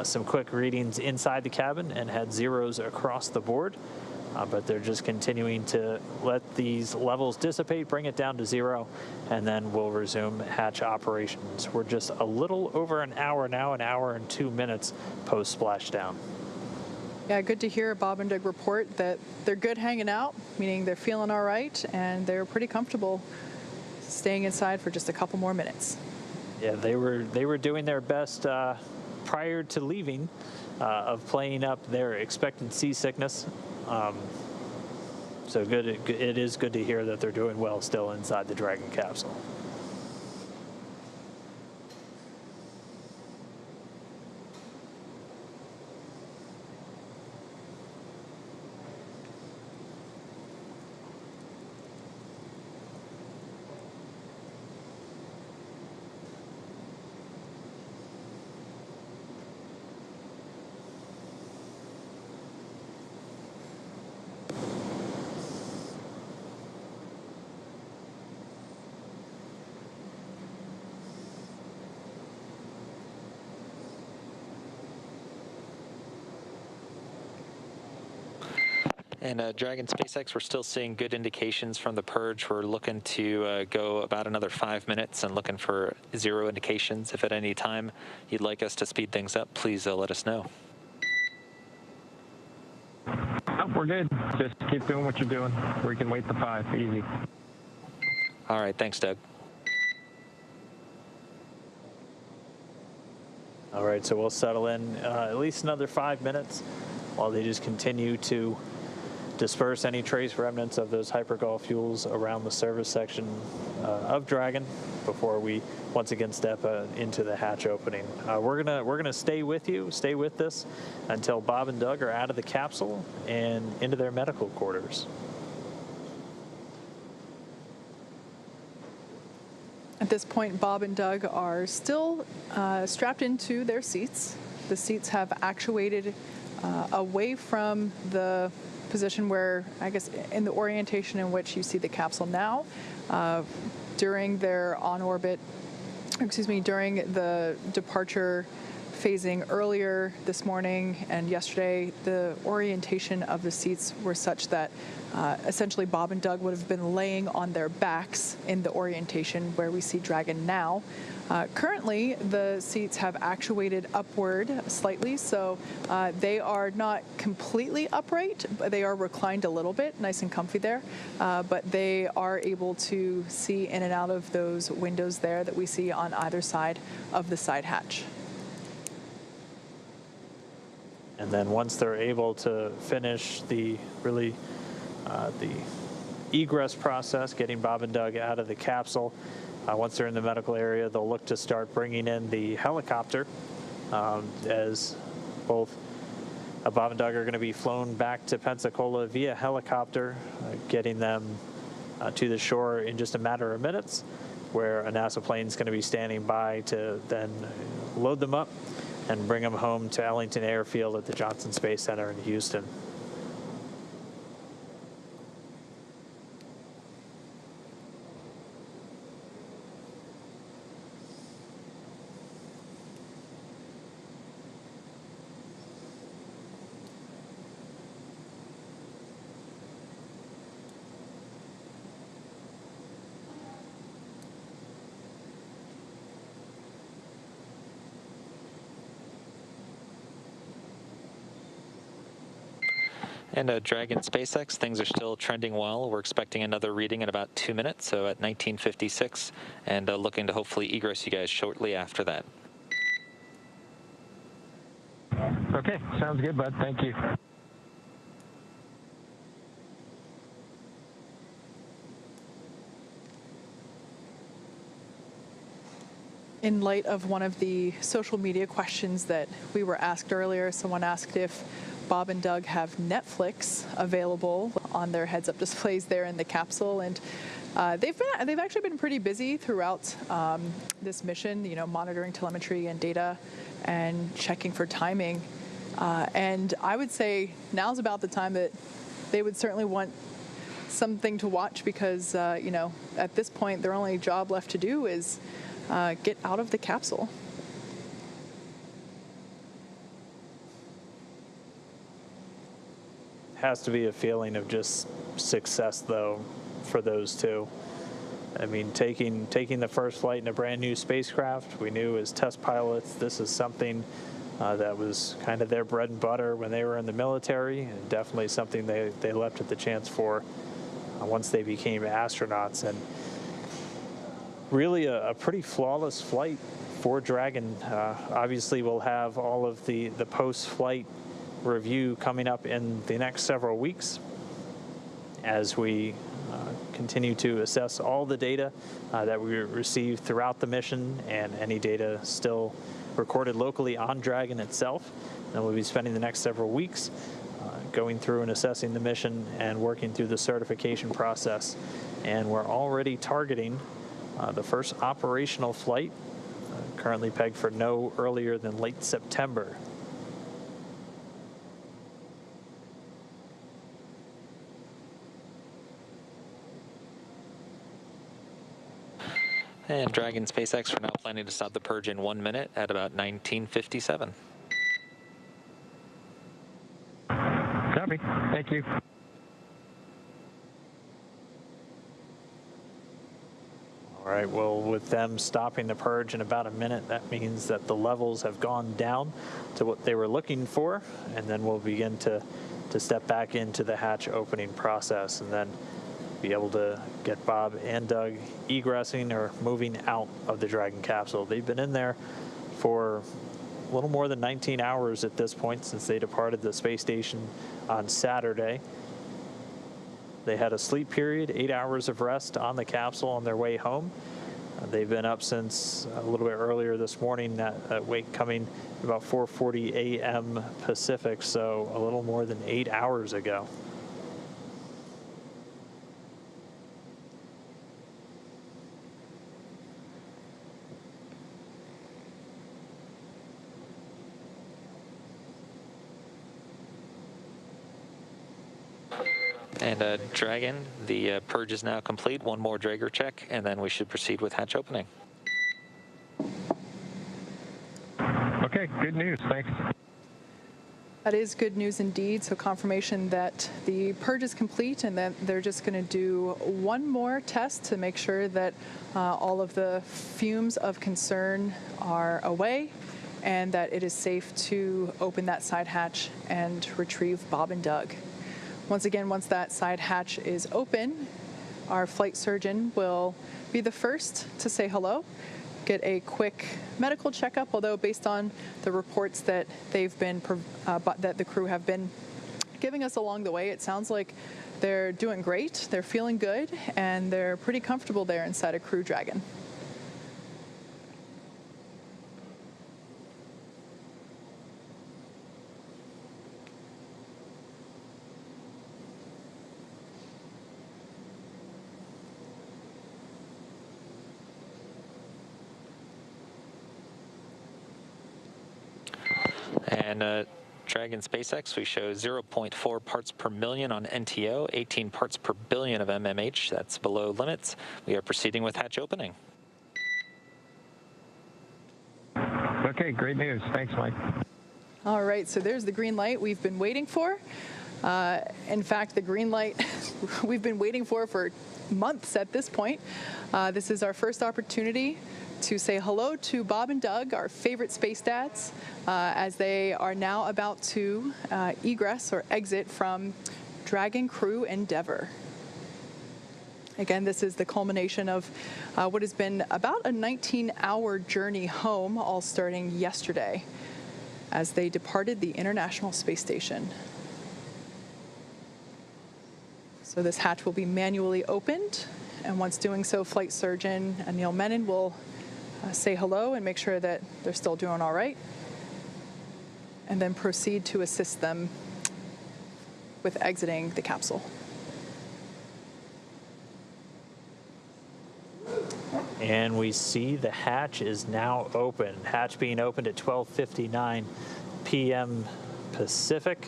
some quick readings inside the cabin and had zeros across the board, but they're just continuing to let these levels dissipate, bring it down to 0, and then we'll resume hatch operations. We're just a little over an hour now, an hour and 2 minutes post splashdown. Yeah, good to hear Bob and Doug report that they're good hanging out, meaning they're feeling all right and they're pretty comfortable staying inside for just a couple more minutes. Yeah, they were doing their best prior to leaving of playing up their expected seasickness. So good. It is good to hear that they're doing well still inside the Dragon capsule. And Dragon SpaceX, we're still seeing good indications from the purge. We're looking to go about another 5 minutes and looking for 0 indications. If at any time you'd like us to speed things up, please let us know. Oh, we're good. Just keep doing what you're doing. We can wait the 5. Easy. All right. Thanks, Doug. All right, so we'll settle in at least another 5 minutes while they just continue to disperse any trace remnants of those hypergol fuels around the service section of Dragon before we once again step into the hatch opening. We're gonna stay with this until Bob and Doug are out of the capsule and into their medical quarters. At this point, Bob and Doug are still strapped into their seats. The seats have actuated away from the position where, I guess, in the orientation in which you see the capsule now. During their during the departure phasing earlier this morning and yesterday, the orientation of the seats were such that essentially Bob and Doug would have been laying on their backs in the orientation where we see Dragon now. Currently, the seats have actuated upward slightly, so they are not completely upright, but they are reclined a little bit, nice and comfy there. But they are able to see in and out of those windows there that we see on either side of the side hatch. And then once they're able to finish the egress process, getting Bob and Doug out of the capsule. Once they're in the medical area, they'll look to start bringing in the helicopter, as both Bob and Doug are going to be flown back to Pensacola via helicopter, getting them to the shore in just a matter of minutes, where a NASA plane is going to be standing by to then load them up and bring them home to Ellington Airfield at the Johnson Space Center in Houston. And Dragon SpaceX, things are still trending well. We're expecting another reading in about 2 minutes, so at 1956, and looking to hopefully egress you guys shortly after that. Okay, sounds good, bud. Thank you. In light of one of the social media questions that we were asked earlier, someone asked if Bob and Doug have Netflix available on their heads-up displays there in the capsule, and they've actually been pretty busy throughout this mission, you know, monitoring telemetry and data and checking for timing. And I would say now's about the time that they would certainly want something to watch, because you know, at this point their only job left to do is get out of the capsule. Has to be a feeling of just success, though, for those two. I mean, taking the first flight in a brand new spacecraft, we knew as test pilots this is something that was kind of their bread and butter when they were in the military, and definitely something they leapt at the chance for once they became astronauts. And really a pretty flawless flight for Dragon. Obviously, we'll have all of the post-flight review coming up in the next several weeks as we continue to assess all the data that we received throughout the mission and any data still recorded locally on Dragon itself. And we'll be spending the next several weeks going through and assessing the mission and working through the certification process. And we're already targeting the first operational flight, currently pegged for no earlier than late September. And Dragon SpaceX are now planning to stop the purge in 1 minute at about 1957. Copy. Thank you. All right, well, with them stopping the purge in about a minute, that means that the levels have gone down to what they were looking for, and then we'll begin to step back into the hatch opening process and then be able to get Bob and Doug egressing or moving out of the Dragon capsule. They've been in there for a little more than 19 hours at this point since they departed the space station on Saturday. They had a sleep period, 8 hours of rest on the capsule on their way home. They've been up since a little bit earlier this morning, that wake coming about 4:40 a.m. Pacific, so a little more than 8 hours ago. And Dragon, the purge is now complete. One more Drager check, and then we should proceed with hatch opening. Okay, good news. Thanks. That is good news indeed. So confirmation that the purge is complete, and that they're just going to do one more test to make sure that all of the fumes of concern are away and that it is safe to open that side hatch and retrieve Bob and Doug. Once again, once that side hatch is open, our flight surgeon will be the first to say hello, get a quick medical checkup, although based on the reports that they've been that the crew have been giving us along the way, it sounds like They're doing great, they're feeling good, and they're pretty comfortable there inside a Crew Dragon. And Dragon SpaceX, we show 0.4 parts per million on NTO, 18 parts per billion of MMH. That's below limits. We are proceeding with hatch opening. Okay, great news. Thanks, Mike. All right, so there's the green light we've been waiting for. In fact, the green light we've been waiting for months at this point. This is our first opportunity to say hello to Bob and Doug, our favorite space dads, as they are now about to egress or exit from Dragon Crew Endeavour. Again, this is the culmination of what has been about a 19-hour journey home, all starting yesterday as they departed the International Space Station. So this hatch will be manually opened, and once doing so, Flight Surgeon Anil Menon will say hello and make sure that they're still doing all right, and then proceed to assist them with exiting the capsule. And we see the hatch is now open. Hatch being opened at 12:59 p.m. Pacific.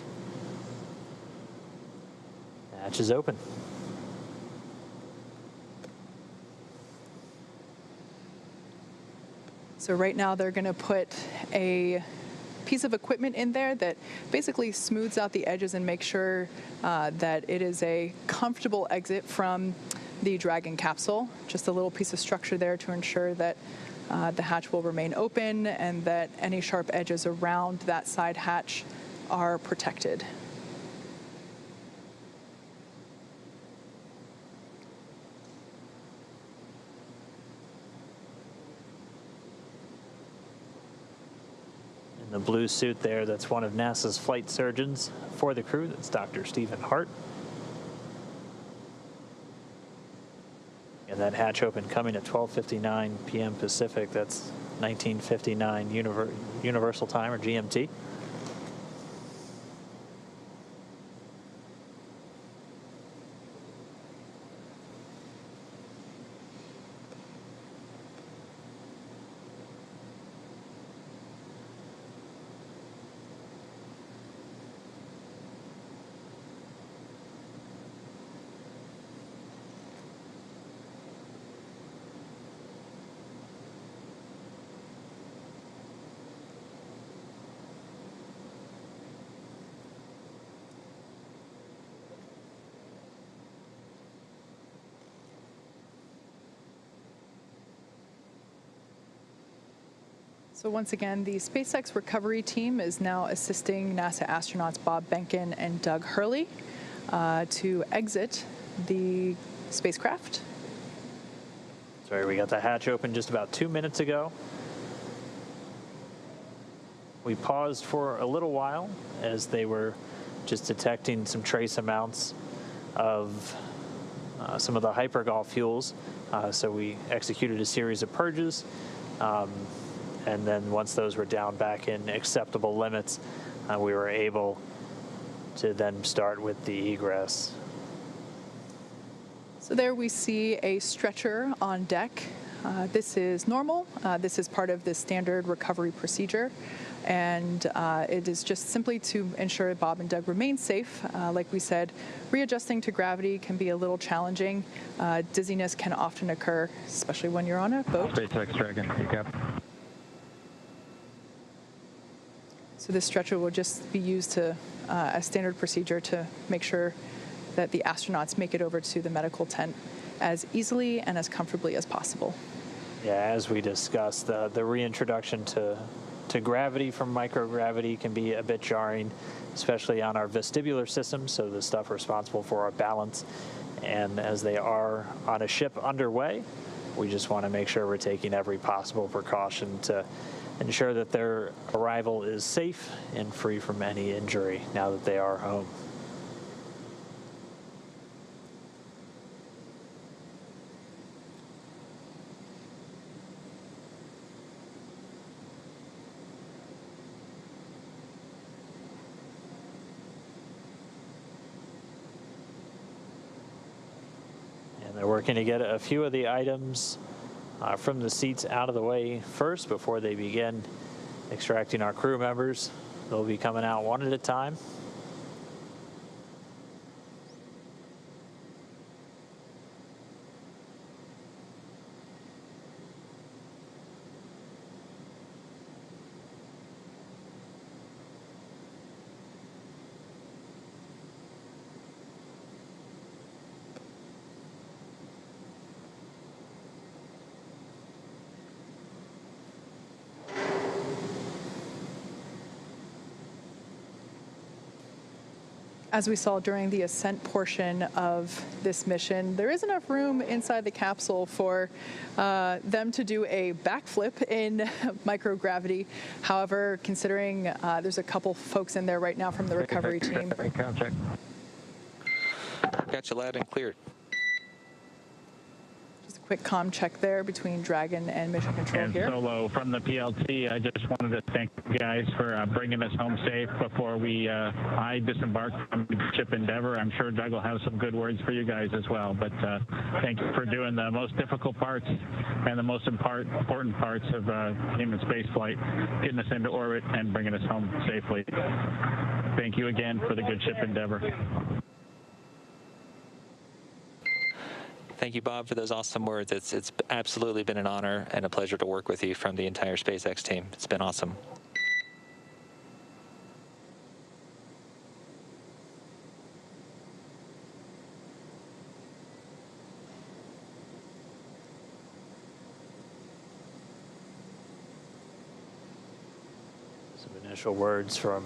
Hatch is open. So right now they're going to put a piece of equipment in there that basically smooths out the edges and makes sure that it is a comfortable exit from the Dragon capsule. Just a little piece of structure there to ensure that the hatch will remain open and that any sharp edges around that side hatch are protected. The blue suit there, that's one of NASA's flight surgeons for the crew. That's Dr. Stephen Hart. And that hatch open coming at 12:59 p.m. Pacific. That's 19:59 Universal Time, or GMT. So once again, the SpaceX recovery team is now assisting NASA astronauts Bob Behnken and Doug Hurley to exit the spacecraft. Sorry, we got the hatch open just about 2 minutes ago. We paused for a little while as they were just detecting some trace amounts of some of the hypergol fuels. So we executed a series of purges. And then once those were down back in acceptable limits, we were able to then start with the egress. So there we see a stretcher on deck. This is normal. This is part of the standard recovery procedure. And it is just simply to ensure Bob and Doug remain safe. Like we said, readjusting to gravity can be a little challenging. Dizziness can often occur, especially when you're on a boat. SpaceX Dragon, recap. So this stretcher will just be used to as standard procedure to make sure that the astronauts make it over to the medical tent as easily and as comfortably as possible. Yeah, as we discussed, the reintroduction to gravity from microgravity can be a bit jarring, especially on our vestibular system, so the stuff responsible for our balance. And as they are on a ship underway, we just want to make sure we're taking every possible precaution to ensure that their arrival is safe and free from any injury now that they are home. And they're working to get a few of the items from the seats out of the way first before they begin extracting our crew members. They'll be coming out one at a time. As we saw during the ascent portion of this mission, there is enough room inside the capsule for them to do a backflip in microgravity. However, considering there's a couple folks in there right now from the recovery team. Check. Got you loud and clear. Just a quick comm check there between Dragon and Mission Control And here. Solo from the PLT, I just wanted to thank you guys for bringing us home safe before I disembarked from ship Endeavor. I'm sure Doug will have some good words for you guys as well, but thank you for doing the most difficult parts and the most important parts of human space flight, getting us into orbit and bringing us home safely. Thank you again for the good ship Endeavor. Thank you, Bob, for those awesome words. It's absolutely been an honor and a pleasure to work with you from the entire SpaceX team. It's been awesome. Some initial words from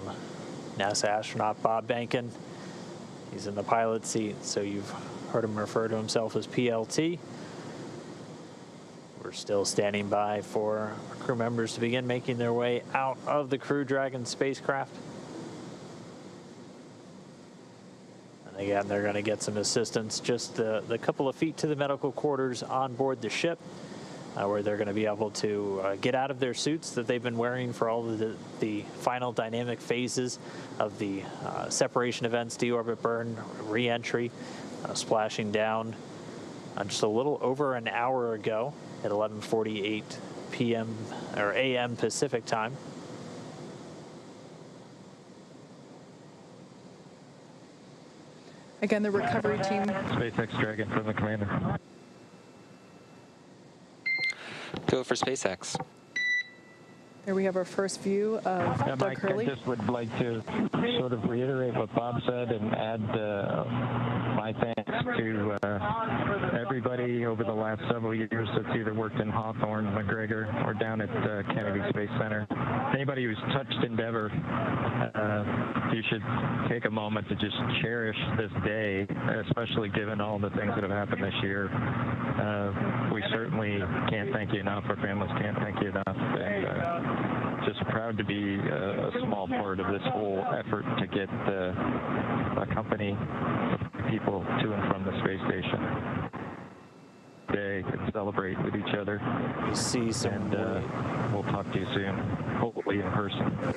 NASA astronaut Bob Behnken. He's in the pilot seat, so you've heard him refer to himself as PLT. We're still standing by for our crew members to begin making their way out of the Crew Dragon spacecraft. And again, they're going to get some assistance just the couple of feet to the medical quarters on board the ship, where they're going to be able to get out of their suits that they've been wearing for all of the final dynamic phases of the separation events, deorbit burn, re-entry, splashing down just a little over an hour ago at 11:48 p.m. or a.m. Pacific time. Again, the recovery team. SpaceX Dragon from the commander. Go for SpaceX. Here we have our first view of Doug Mike, Hurley. I just would like to sort of reiterate what Bob said and add my thanks to everybody over the last several years that's either worked in Hawthorne, McGregor, or down at Kennedy Space Center. Anybody who's touched Endeavor, you should take a moment to just cherish this day, especially given all the things that have happened this year. We certainly can't thank you enough. Our families can't thank you enough. And, just proud to be a small part of this whole effort to get a company of people to and from the space station. Today, and celebrate with each other. We see some. And we'll talk to you soon, hopefully in person.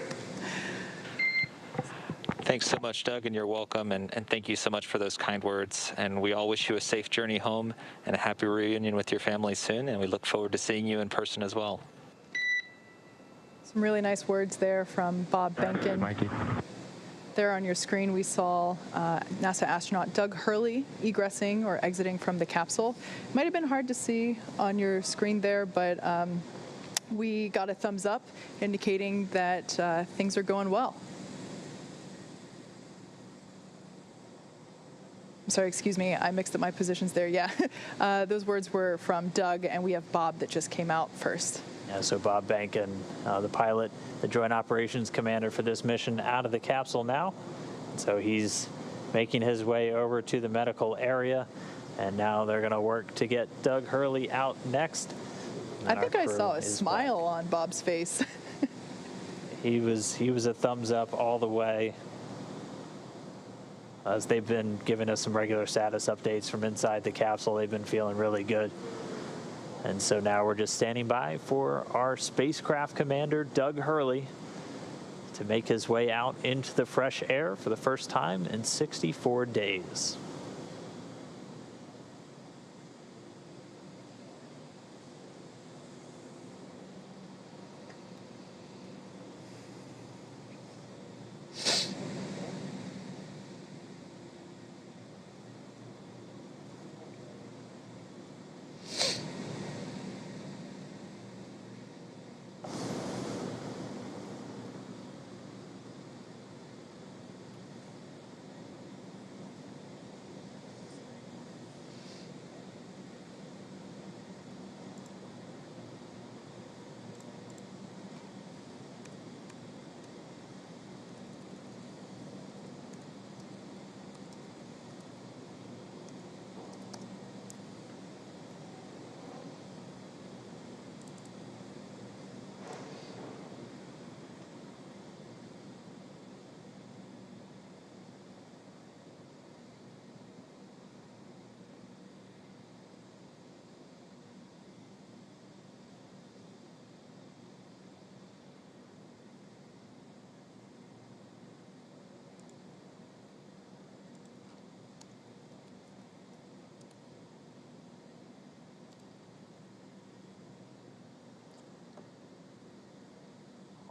Thanks so much, Doug, and you're welcome. And thank you so much for those kind words. And we all wish you a safe journey home and a happy reunion with your family soon. And we look forward to seeing you in person as well. Some really nice words there from Bob Behnken. Mikey. There on your screen, we saw NASA astronaut Doug Hurley egressing or exiting from the capsule. Might have been hard to see on your screen there, but we got a thumbs up indicating that things are going well. I'm sorry, excuse me, I mixed up my positions there. Yeah, those words were from Doug, and we have Bob that just came out first. Yeah, so Bob Behnken, the pilot, the Joint Operations Commander for this mission, out of the capsule now. So he's making his way over to the medical area, and now they're going to work to get Doug Hurley out next. I think I saw a smile on Bob's face. He was a thumbs up all the way. As they've been giving us some regular status updates from inside the capsule, they've been feeling really good. And so now we're just standing by for our spacecraft commander, Doug Hurley, to make his way out into the fresh air for the first time in 64 days.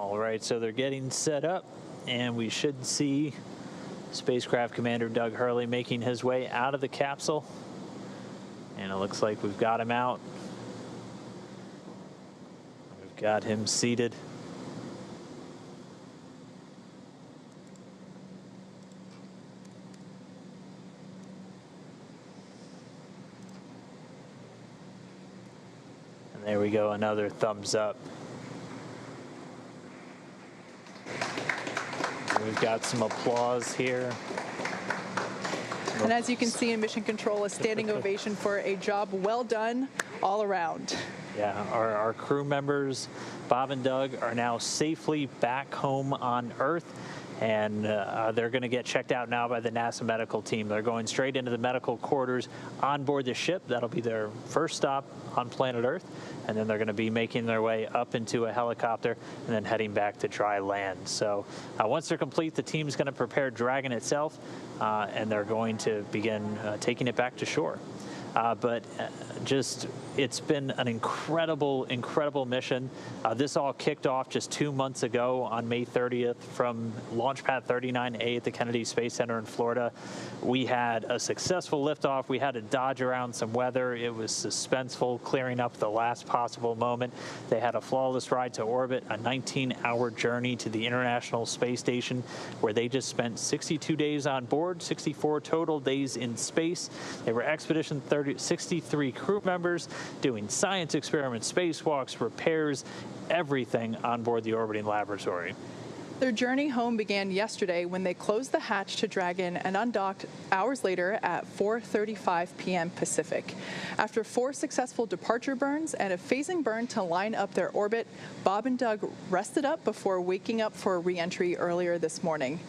All right, so they're getting set up, and we should see Spacecraft Commander Doug Hurley making his way out of the capsule. And it looks like we've got him out. We've got him seated. And there we go, another thumbs up. We've got some applause here. And as you can see in Mission Control, a standing ovation for a job well done all around. Yeah, our crew members, Bob and Doug, are now safely back home on Earth. And they're going to get checked out now by the NASA medical team. They're going straight into the medical quarters on board the ship. That'll be their first stop on planet Earth. And then they're going to be making their way up into a helicopter and then heading back to dry land. So once they're complete, the team's going to prepare Dragon itself, and they're going to begin taking it back to shore. But it's been an incredible, incredible mission. This all kicked off just 2 months ago on May 30th from Launch Pad 39A at the Kennedy Space Center in Florida. We had a successful liftoff. We had to dodge around some weather. It was suspenseful, clearing up the last possible moment. They had a flawless ride to orbit, a 19-hour journey to the International Space Station, where they just spent 62 days on board, 64 total days in space. They were Expedition 63 crew members doing science experiments, spacewalks, repairs, everything on board the orbiting laboratory. Their journey home began yesterday when they closed the hatch to Dragon and undocked hours later at 4:35 p.m. Pacific. After 4 successful departure burns and a phasing burn to line up their orbit, Bob and Doug rested up before waking up for re-entry earlier this morning.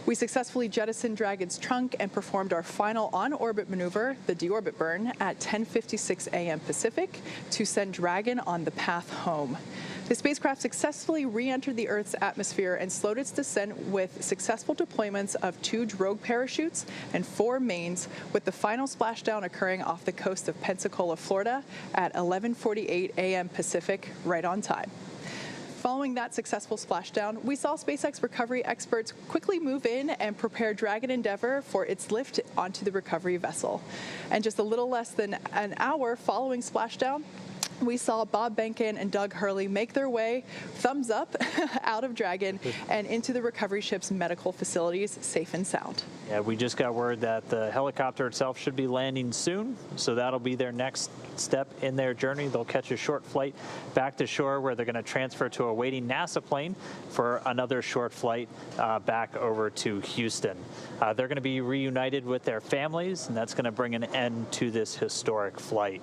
We successfully jettisoned Dragon's trunk and performed our final on-orbit maneuver, the deorbit burn, at 10:56 a.m. Pacific to send Dragon on the path home. The spacecraft successfully re-entered the Earth's atmosphere and slowed its descent with successful deployments of 2 drogue parachutes and 4 mains, with the final splashdown occurring off the coast of Pensacola, Florida at 11:48 a.m. Pacific, right on time. Following that successful splashdown, we saw SpaceX recovery experts quickly move in and prepare Dragon Endeavour for its lift onto the recovery vessel. And just a little less than an hour following splashdown, we saw Bob Behnken and Doug Hurley make their way, thumbs up, out of Dragon and into the recovery ship's medical facilities, safe and sound. Yeah, we just got word that the helicopter itself should be landing soon, so that'll be their next step in their journey. They'll catch a short flight back to shore where they're going to transfer to a waiting NASA plane for another short flight back over to Houston. They're going to be reunited with their families, and that's going to bring an end to this historic flight.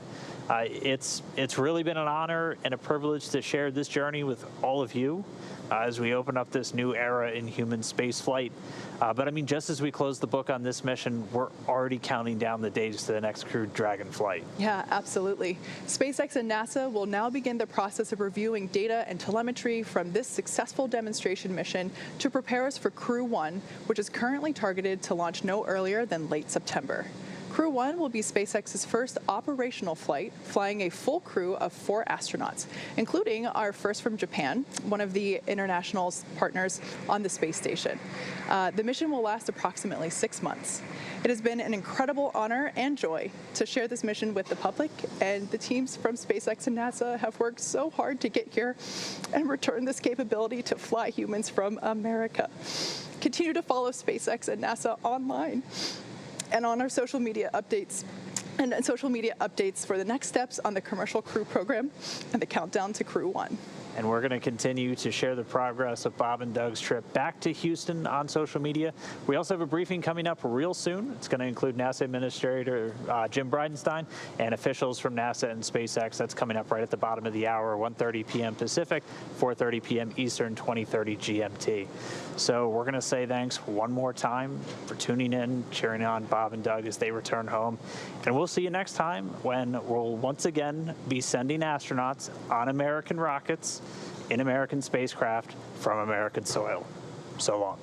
It's really been an honor and a privilege to share this journey with all of you as we open up this new era in human space flight. But I mean, just as we close the book on this mission, we're already counting down the days to the next crewed Dragon flight. Yeah, absolutely. SpaceX and NASA will now begin the process of reviewing data and telemetry from this successful demonstration mission to prepare us for Crew 1, which is currently targeted to launch no earlier than late September. Crew 1 will be SpaceX's first operational flight, flying a full crew of 4 astronauts, including our first from Japan, one of the international partners on the space station. The mission will last approximately 6 months. It has been an incredible honor and joy to share this mission with the public, and the teams from SpaceX and NASA have worked so hard to get here and return this capability to fly humans from America. Continue to follow SpaceX and NASA online and on our social media updates for the next steps on the commercial crew program and the countdown to Crew 1. And we're going to continue to share the progress of Bob and Doug's trip back to Houston on social media. We also have a briefing coming up real soon. It's going to include NASA Administrator Jim Bridenstine and officials from NASA and SpaceX. That's coming up right at the bottom of the hour, 1:30 p.m. Pacific, 4:30 p.m. Eastern, 2030 GMT. So we're going to say thanks one more time for tuning in, cheering on Bob and Doug as they return home. And we'll see you next time when we'll once again be sending astronauts on American rockets in American spacecraft from American soil. So long.